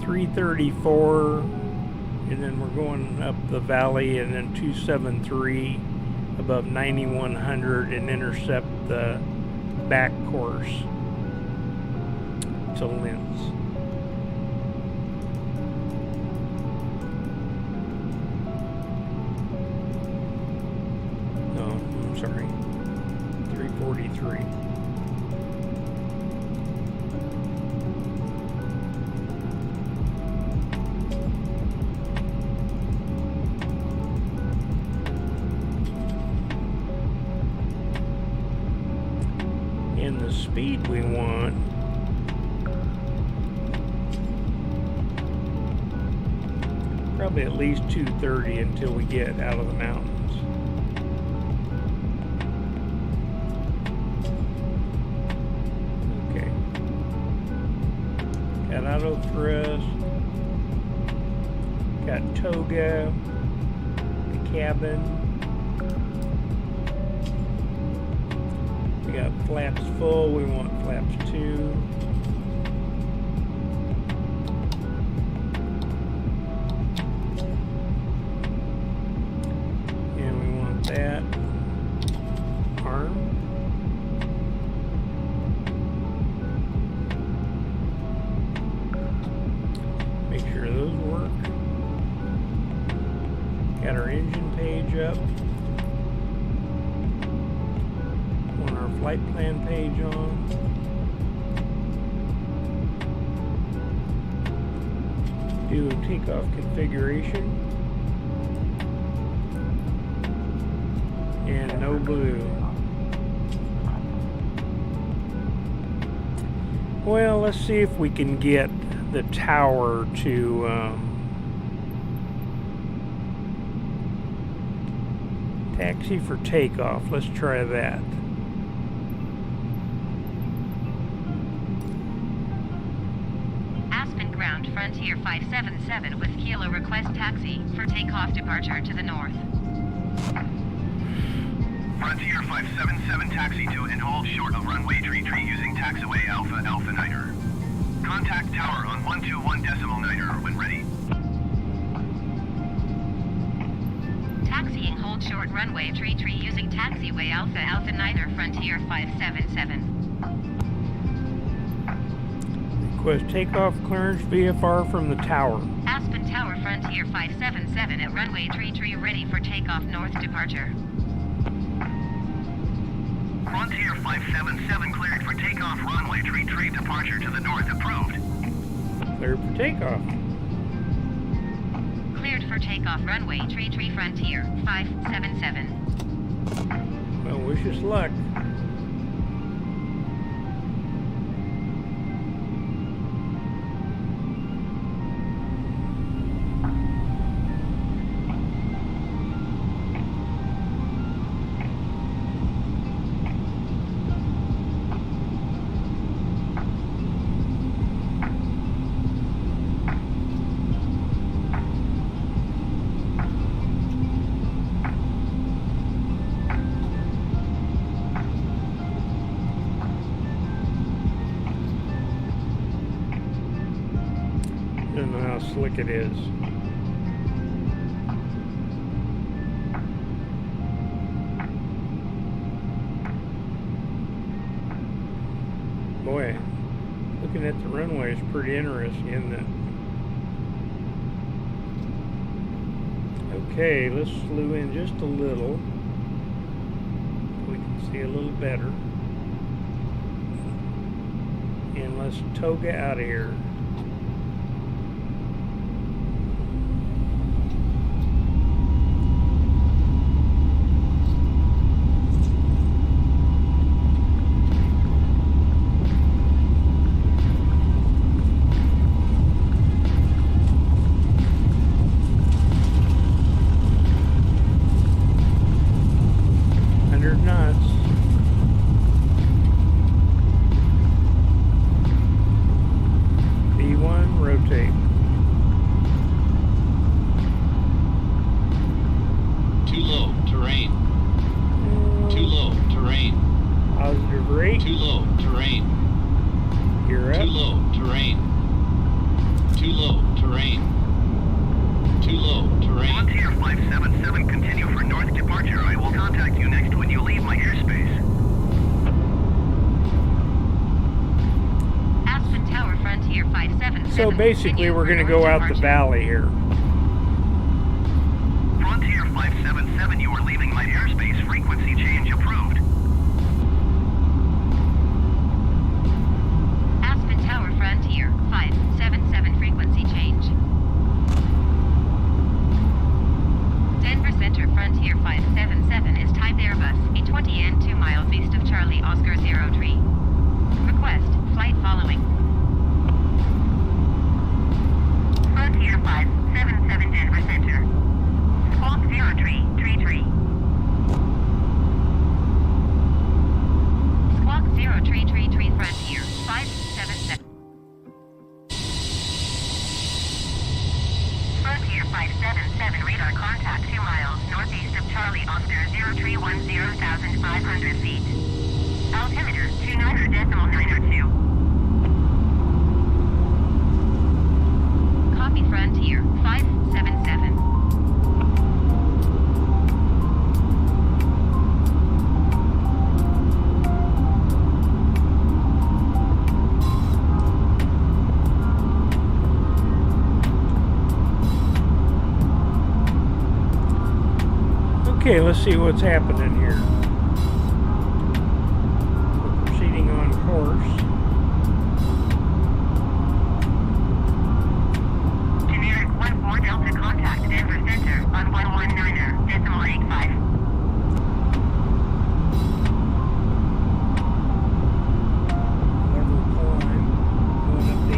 334, and then we're going up the valley, and then 273 above 9100 and intercept the back course to Linz. No, I'm sorry, 343. And the speed we want probably at least 230 until we get out of the mountains. Okay. Got auto thrust. Got toga. The cabin. We got flaps full, we want flaps 2. And we want that. Arm. Make sure those work. Got our engine page up. Flight plan page on. Do takeoff configuration. And no blue. Well, let's see if we can get the tower to taxi for takeoff. Let's try that. Frontier 577 with Kilo request taxi for takeoff departure to the north. Frontier 577 taxi to and hold short of runway 33 using taxiway Alpha Alpha Niner. Contact tower on 121 Niner when ready. Taxiing hold short runway 33 using taxiway Alpha Alpha Niner Frontier 577. Request takeoff clearance VFR from the tower. Aspen Tower Frontier 577 at runway 33 ready for takeoff north departure. Frontier 577 cleared for takeoff runway 33 departure to the north approved. Cleared for takeoff. Cleared for takeoff runway 33 Frontier 577. Well, wish us luck. I don't know how slick it is. Boy, looking at the runway is pretty interesting, isn't it? Okay, let's slew in just a little. We can see a little better. And let's toga out of here. ready? Too low, terrain. Gear up. Too low, terrain. Too low, terrain. Too low, terrain. Frontier 577, continue for north departure. I will contact you next when you leave my airspace. Aspen Tower, Frontier 577. So basically, we're going to go out the valley here. Frontier 577, you are leaving my airspace. Frequency change approved. Aspen Tower, Frontier 577, frequency change. Denver Center, Frontier 577 is type Airbus, A20 and 2 miles east of Charlie Oscar 03. Request, flight following. Frontier 577 Denver Center. Squawk 0333. Squawk 0333 Frontier 577. Frontier 577 radar contact 2 miles northeast of Charlie Oscar 0310,500 feet. Altimeter 29.902. Copy Frontier 577. Okay, let's see what's happening here. We're proceeding on course. Generic 14 Delta contact Denver Center on 119.85. Lever climb, going up to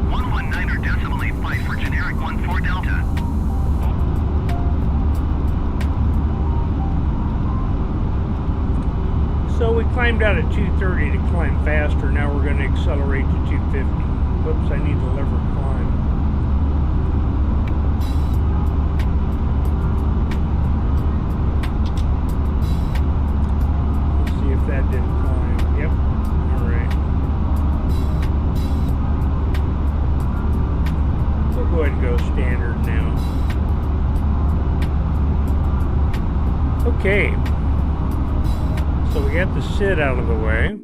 119.85 for generic 14 Delta. 18. So we climbed out at 230 to climb faster. Now we're going to accelerate to 250. Whoops, I need the lever climb. Let's see if that didn't climb. Yep. All right. We'll go ahead and go standard now. Okay. So we got the SID out of the way.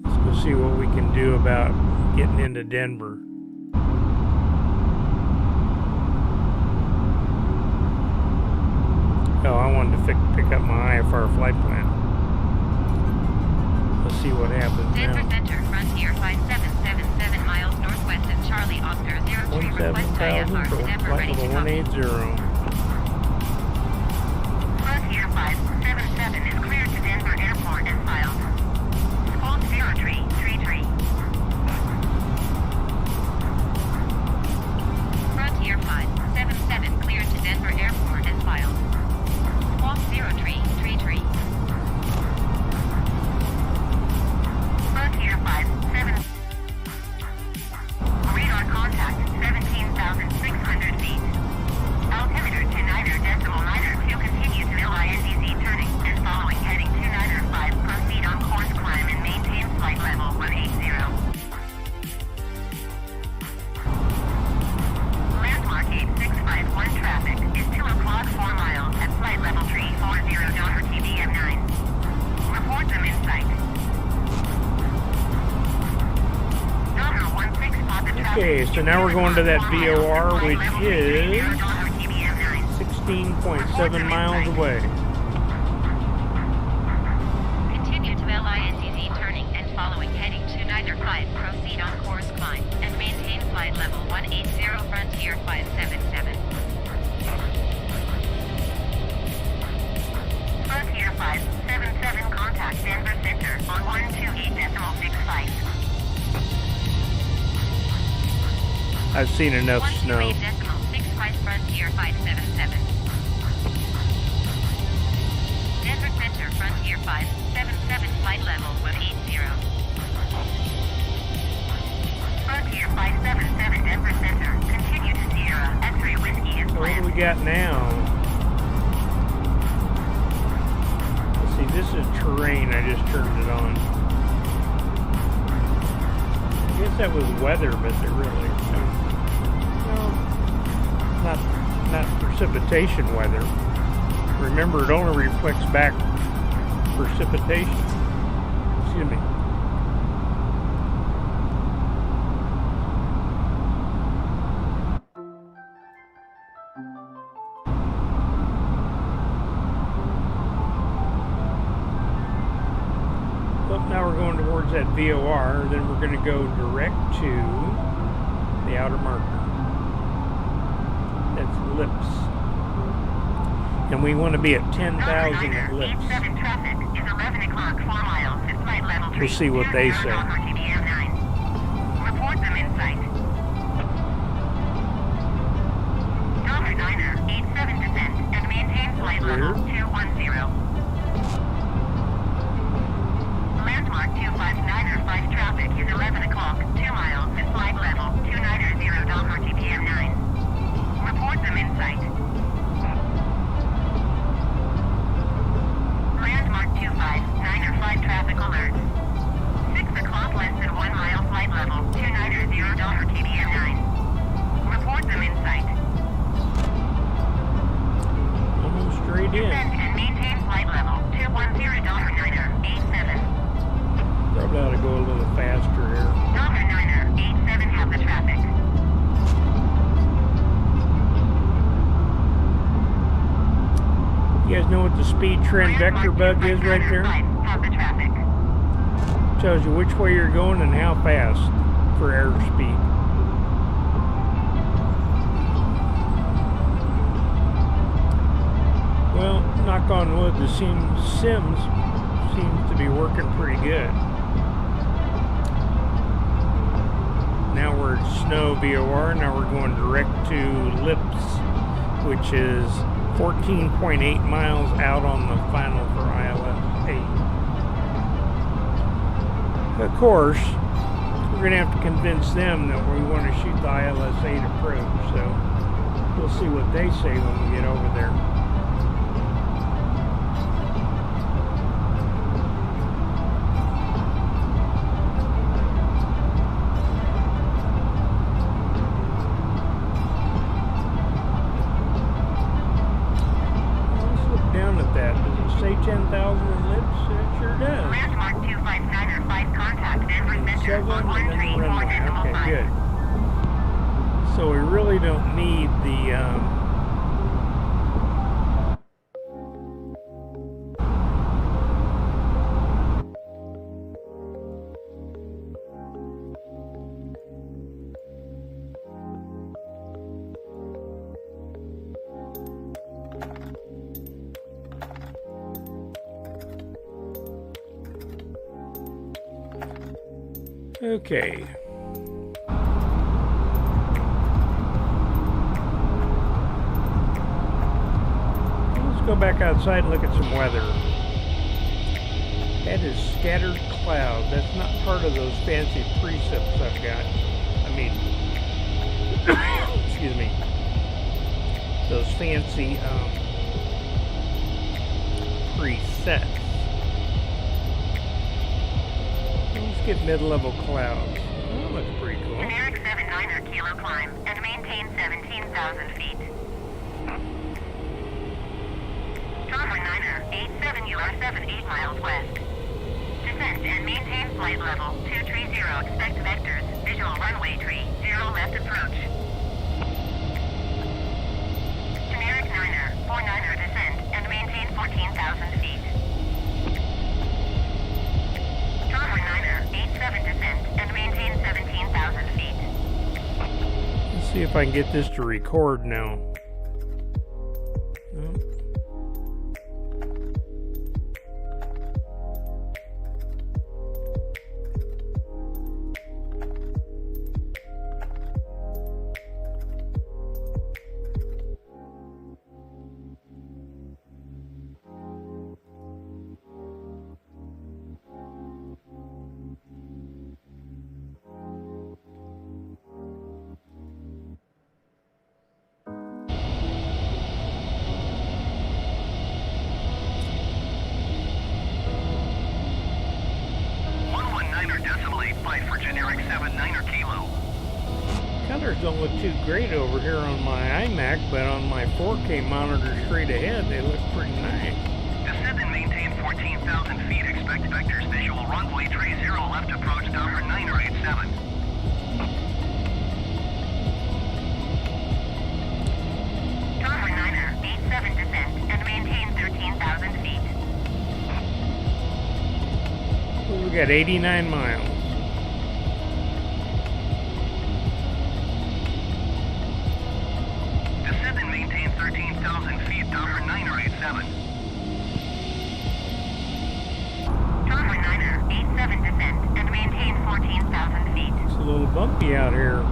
Let's go see what we can do about getting into Denver. Oh, I wanted to pick up my IFR flight plan. Let's see what happens Denver now. Center, Frontier 5777 miles northwest of Charlie Oscar 03. Request 17,000 IFR for Denver, flight ready to level copy. 180. Frontier 577 is cleared to Denver Airport and filed. Squawk 0333. Frontier 577 cleared to Denver Airport and filed. Squawk 0333. Frontier 57. Radar contact 17,600 feet. Altimeter to Niner decimal Niner 2, continue to LINDZ turning and following heading to Niner 5. Proceed on course climb and maintain flight level 180. Landmark 8651 traffic is 2 o'clock 4 miles at flight level 340 Dover TDM 9. Report them in sight. Dover 16 spot the traffic. Okay, so now we're going to that VOR, which is 16.7 miles away. Continue to LINDZ turning and following heading to Niner 5. Proceed on course climb and maintain flight level 180 Frontier 577. Frontier 577 contact Denver Center on 128.65. I've seen enough snow. 128.65 Frontier 577. Denver Center, Frontier 577, flight level 180. Frontier 577, Denver Center, continue to Sierra, X-ray Whiskey is So what do we planned. got now. Let's see, this is terrain. I just turned it on. I guess that was weather, but they're really not precipitation weather. Remember, it only reflects back precipitation. Excuse me. Now we're going towards that VOR, then we're going to go direct to the outer marker. That's Lips. And we want to be at 10,000 at Lips. We'll see what they say. Report them in sight. Delta Niner, 87 descent and maintain flight level 210. Landmark 259er flight traffic is 11 o'clock, 2 miles at flight level 290 RTPM 9. Report them in sight. Landmark 259er flight traffic alert. 6 o'clock, less than 1 mile flight level 290 RTPM 9. Report them in sight. Almost straight in. Descend and maintain flight level 210 Niner 87. Probably ought to go a little faster here. Delta Niner, 87 have the traffic. You guys know what the speed trend vector bug is right there? Have the traffic. Tells you which way you're going and how fast for airspeed. Well, knock on wood, the Sims seems to be working pretty good. Now we're at Snow VOR. Now we're going direct to Lips, which is 14.8 miles out on the final for ILS 8. Of course, we're going to have to convince them that we want to shoot the ILS 8 approach, so we'll see what they say when we get over there. Say 10,000 in Lips? It sure does. Landmark 259er flight contact Denver Center 113 4 Okay, good. So we really don't need the okay. Let's go back outside and look at some weather. That is scattered cloud. That's not part of those fancy precepts I've got. I mean, excuse me. Those fancy presets. Let's get mid-level clouds. Oh, that looks pretty cool. Generic 79er kilo climb and maintain 17,000 feet. Charter Niner, 87 you are 8 miles west. Descend and maintain flight level 230. Expect vectors. Visual runway tree. 0 left approach. Generic Niner, 49er descend and maintain 14,000 feet. Charter Niner, 87 descend and maintain 17,000 feet. Let's see if I can get this to record now. No. 9er kilo. Colors don't look too great over here on my iMac, but on my 4K monitor straight ahead, they look pretty nice. Descend and maintain 14,000 feet. Expect vectors visual runway 30 left approach Docker 987. Docker 9er 87 descent and maintain 13,000 feet. We got 89 miles. Descend and maintain 13,000 feet. Docker 987. Docker 9er 87 descent and maintain 14,000 feet. It's a little bumpy out here.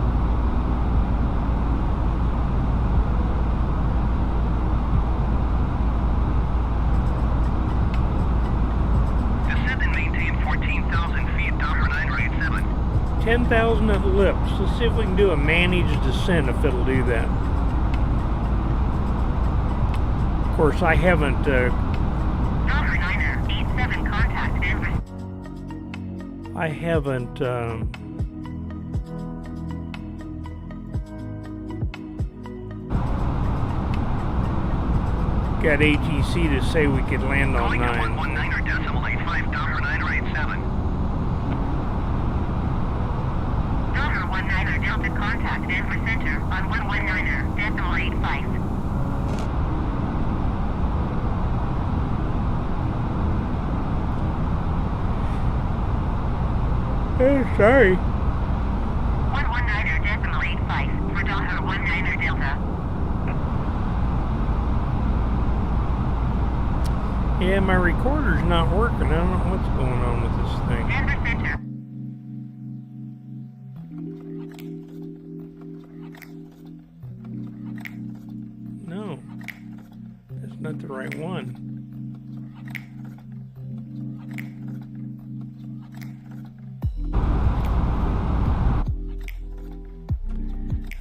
Descend and maintain 14,000 feet. Docker 987. 10,000 ellipse. Let's see if we can do a managed descent, if it'll do that. Of course, I haven't Docker 9er 87 contact and got ATC to say we could land on Going to 9. 119er decimal 85. Docker 987. Docker 19er Delta contact Denver Center on 119er decimal 85. Hey, sorry. 119er decimal 85 for Docker 19er Delta. Yeah, my recorder's not working. I don't know what's going on with this thing. Denver Center. No, that's not the right one.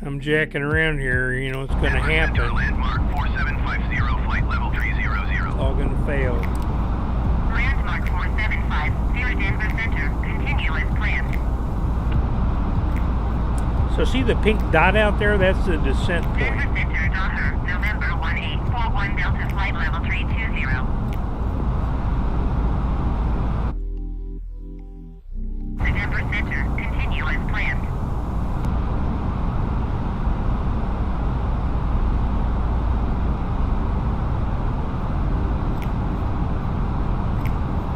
I'm jacking around here, you know, it's going to happen. Landmark 4750, flight level 300. It's all going to fail. Landmark 4750 Denver Center. Continue as planned. So see the pink dot out there? That's the descent Denver point. Center, Docker, November 1841 Delta flight level 320. To Denver Center, continue as planned.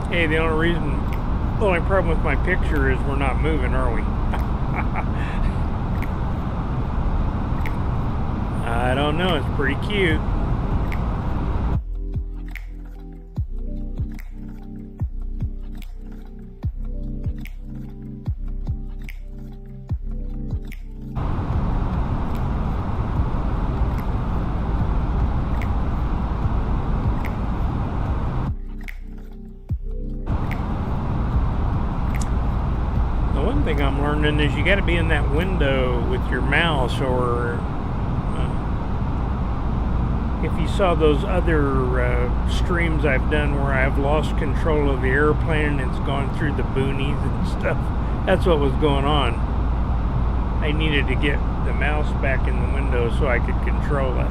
Hey, the only problem with my picture is we're not moving, are we? I don't know, it's pretty cute. One thing I'm learning is you got to be in that window with your mouse, or if you saw those other streams I've done where I've lost control of the airplane and it's gone through the boonies and stuff, that's what was going on. I needed to get the mouse back in the window so I could control it.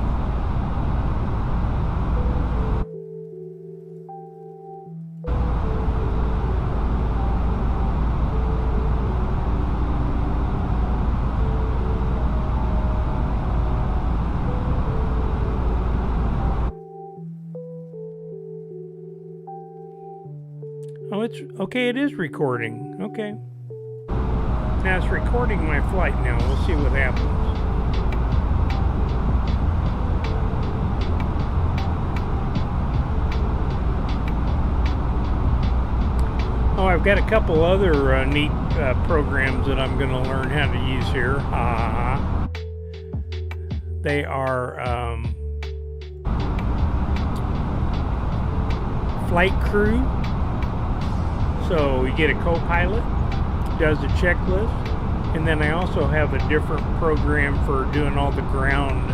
Oh, it's okay. It is recording. Okay. Now it's recording my flight now. We'll see what happens. Oh, I've got a couple other neat programs that I'm going to learn how to use here. They are Flight Crew. So you get a co-pilot, does the checklist, and then I also have a different program for doing all the ground.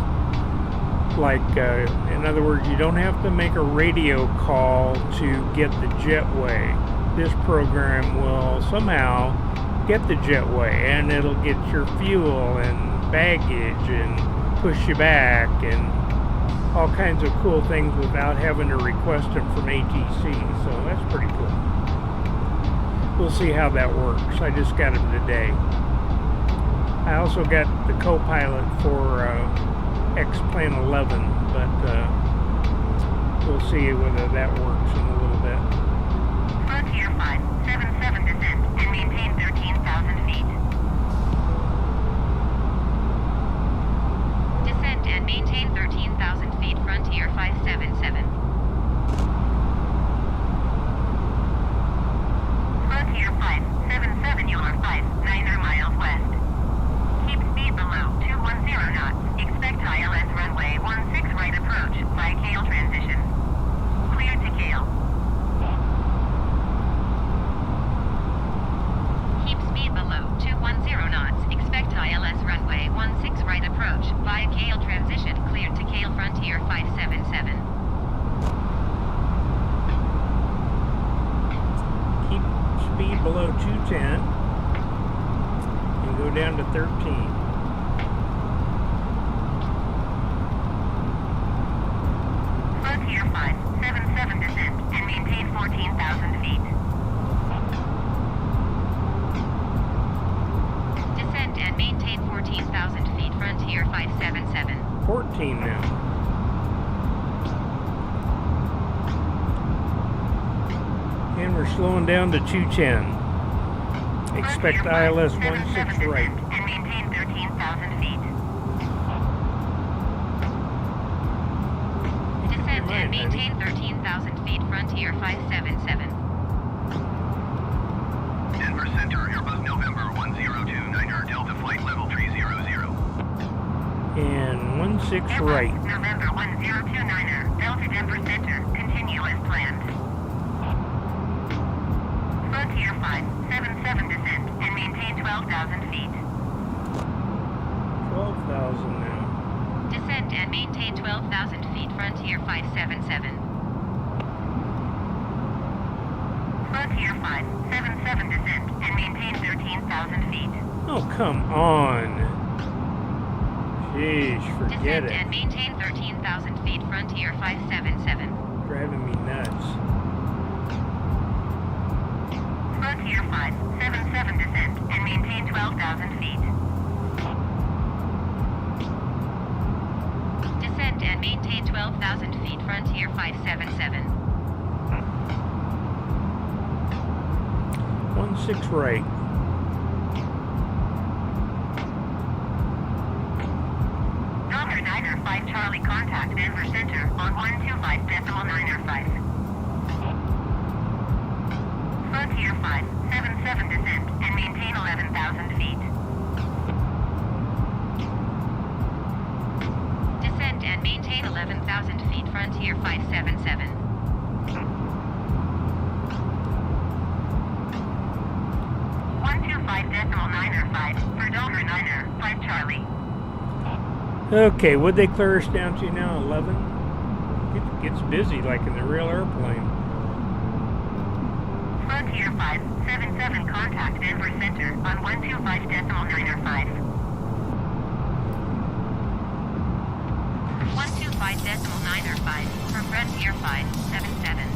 Like, in other words, you don't have to make a radio call to get the jetway. This program will somehow get the jetway, and it'll get your fuel and baggage and push you back and all kinds of cool things without having to request them from ATC. So that's pretty cool. We'll see how that works. I just got them today. I also got the co-pilot for X-Plane 11, but we'll see whether that works in a little bit. Frontier 577 descent and maintain 13,000 feet. Descent and maintain 13,000 feet. Frontier 577. Frontier 577, you are 5.9 miles west. Keep speed below 210 knots. Expect ILS runway 16 right approach by Kale transition. Cleared to Kale. Keep speed below 210 knots. Expect ILS runway 16 right approach via Kale transition. Cleared to Kale. Frontier 577. Keep speed below 210 and go down to 13. Frontier 577 descent and maintain 14,000 feet. Descent and maintain 14,000 feet. Frontier 577. 14 now. And we're slowing down to 210. Expect ILS 16 right. And maintain 13,000 feet. Descent and maintain 13,000 feet. Frontier 577. Denver Center, Airbus November 1029er, Delta flight level 300. And 16 Airbus right. November 1029er, Delta Denver Center, continue as planned. Frontier 577 descent and maintain 12,000 feet. 12,000 now. Descent and maintain 12,000 feet. Frontier 577. Frontier 577 descent and maintain 13,000 feet. Oh, come on. Jeez, forget Descent it. and maintain 13,000 feet. Frontier 577. Driving me nuts. Frontier 577 descent and maintain 12,000 feet. Descent and maintain 12,000 feet. Frontier 577. 16 right. Dollar Niner 5 Charlie, contact Denver Center on 125.905. Frontier 577 descent and maintain 11,000 feet. Descent and maintain 11,000 feet. Frontier 577. 125.905 for Dollar Niner 5 Charlie. Okay, would they clear us down to now? 11? It gets busy like in the real airplane. Frontier 577, contact Denver Center on 125.905. 125.905 for Frontier 577.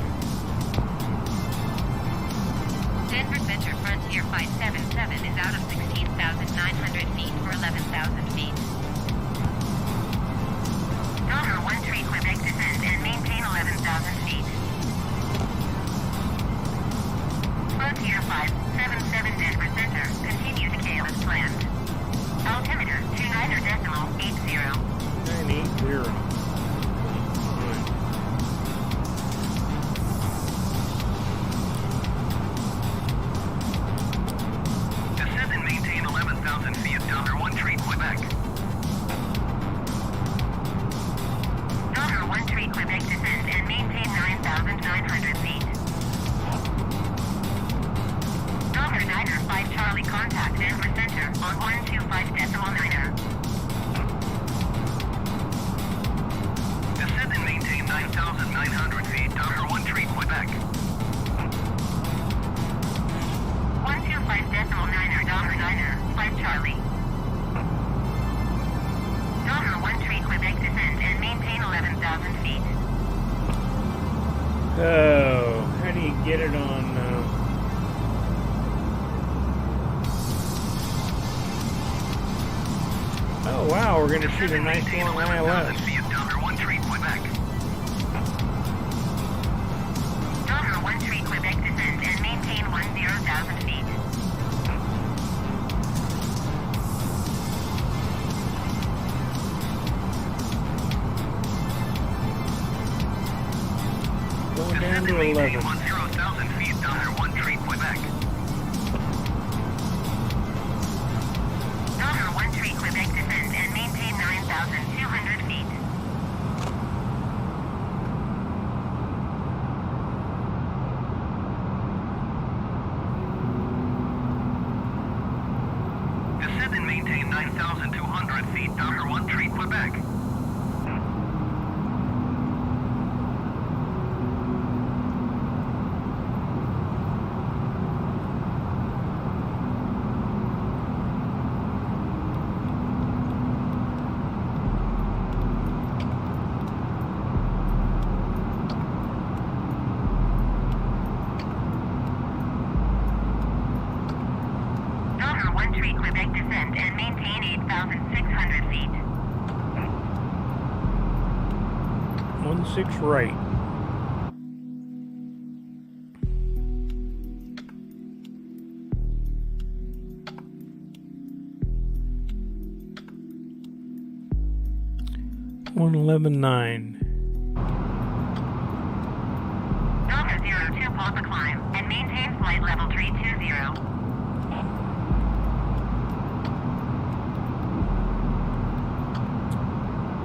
Denver Center Frontier 577 is out of 16,900 feet for 11,000 feet. Dollar 13 Quebec descend and maintain 11,000 feet. Frontier 577 Denver Center, continue to Kale as planned. Altimeter 29.80. 980. Descend and maintain 11,000 feet, Dollar 13 Quebec. Dollar 13 Quebec descend and maintain 9,900 feet. Dollar Niner 5 Charlie, contact Denver Center on 125.9er. Descend and maintain 9,900 feet, Dollar 13 Quebec. 125.9er. Oh, how do you get it on? Oh wow, we're gonna shoot a nice long ILS. Donner 1 Tree, Quebec. Donner 1 Tree, Quebec, descend and maintain 10,000 feet. Going down to 11. 10,000 feet, Donner 1 Tree, Quebec. Donner 1 Tree, Quebec, descend and maintain 9,200 feet. Descend and maintain 9,200 feet, Donner 1 Tree, Quebec. Donner 1 Tree, Quebec, descend and maintain 8,600 feet. 16 right. One 11.9. Donner 02, pause the climb and maintain flight level 320.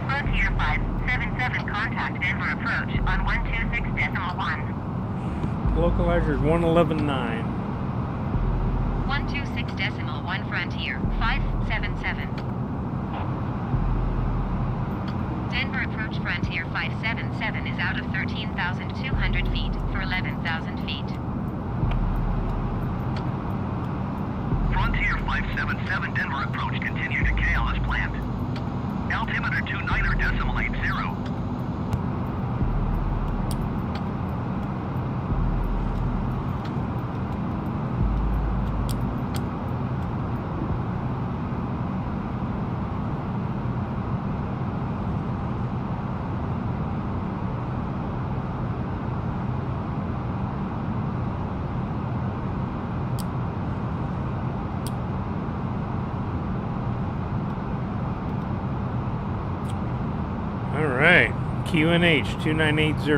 Frontier 577, contact Denver approach on 126.1. Localizer is 111.9. 126.1 Frontier 577. Denver approach Frontier 577 is out of 13,200 feet for 11,000 feet. Frontier 577, Denver approach, continue to KL as planned. Altimeter 29.80. All right, QNH 2980.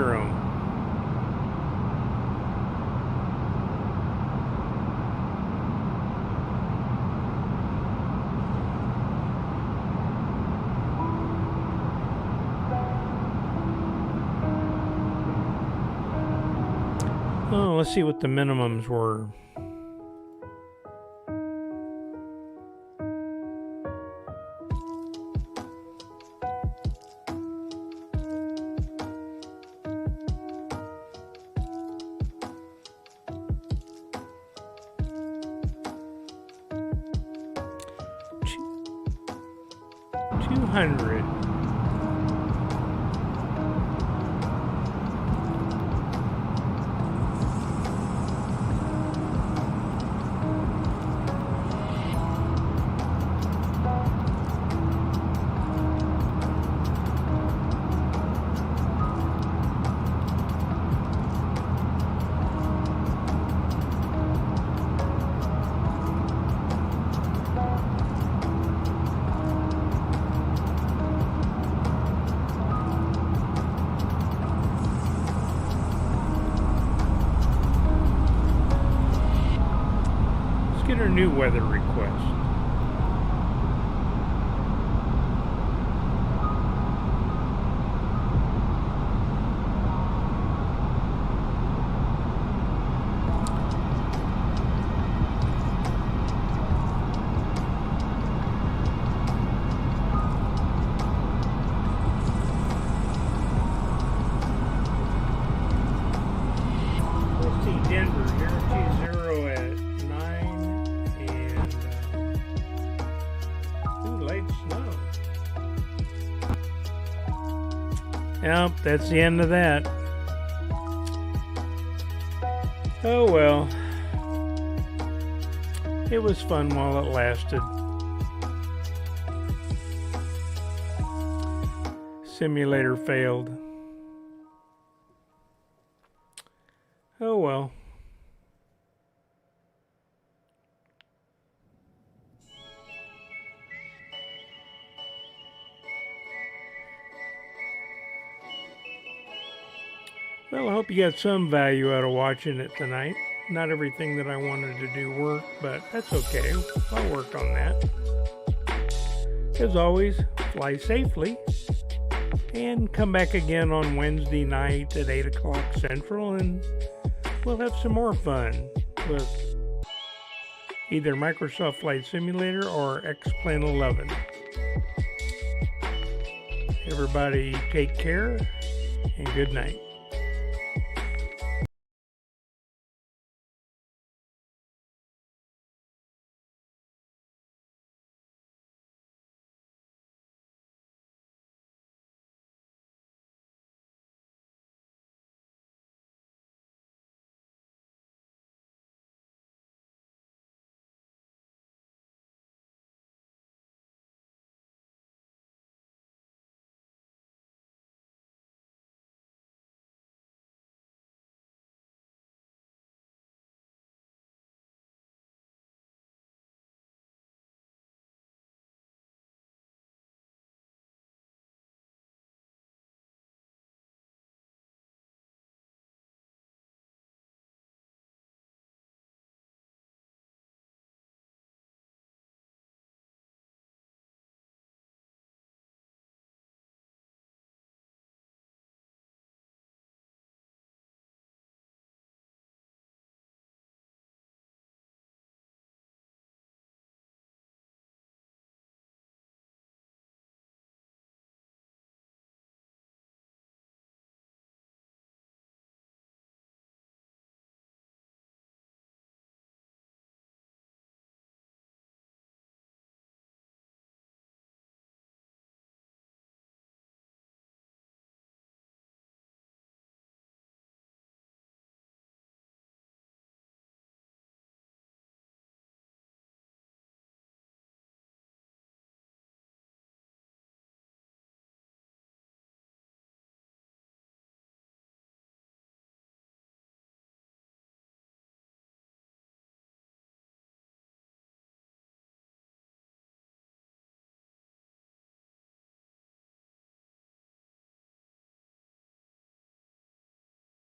Oh, let's see what the minimums were. $200. Get our new weather request. Let's see, Denver 020 at 9. Late snow. Yep, that's the end of that. Oh well. It was fun while it lasted. Simulator failed. Oh well. Well, I hope you got some value out of watching it tonight. Not everything that I wanted to do worked, but that's okay. I'll work on that. As always, fly safely. And come back again on Wednesday night at 8 o'clock Central, and we'll have some more fun with either Microsoft Flight Simulator or X-Plane 11. Everybody take care, and good night.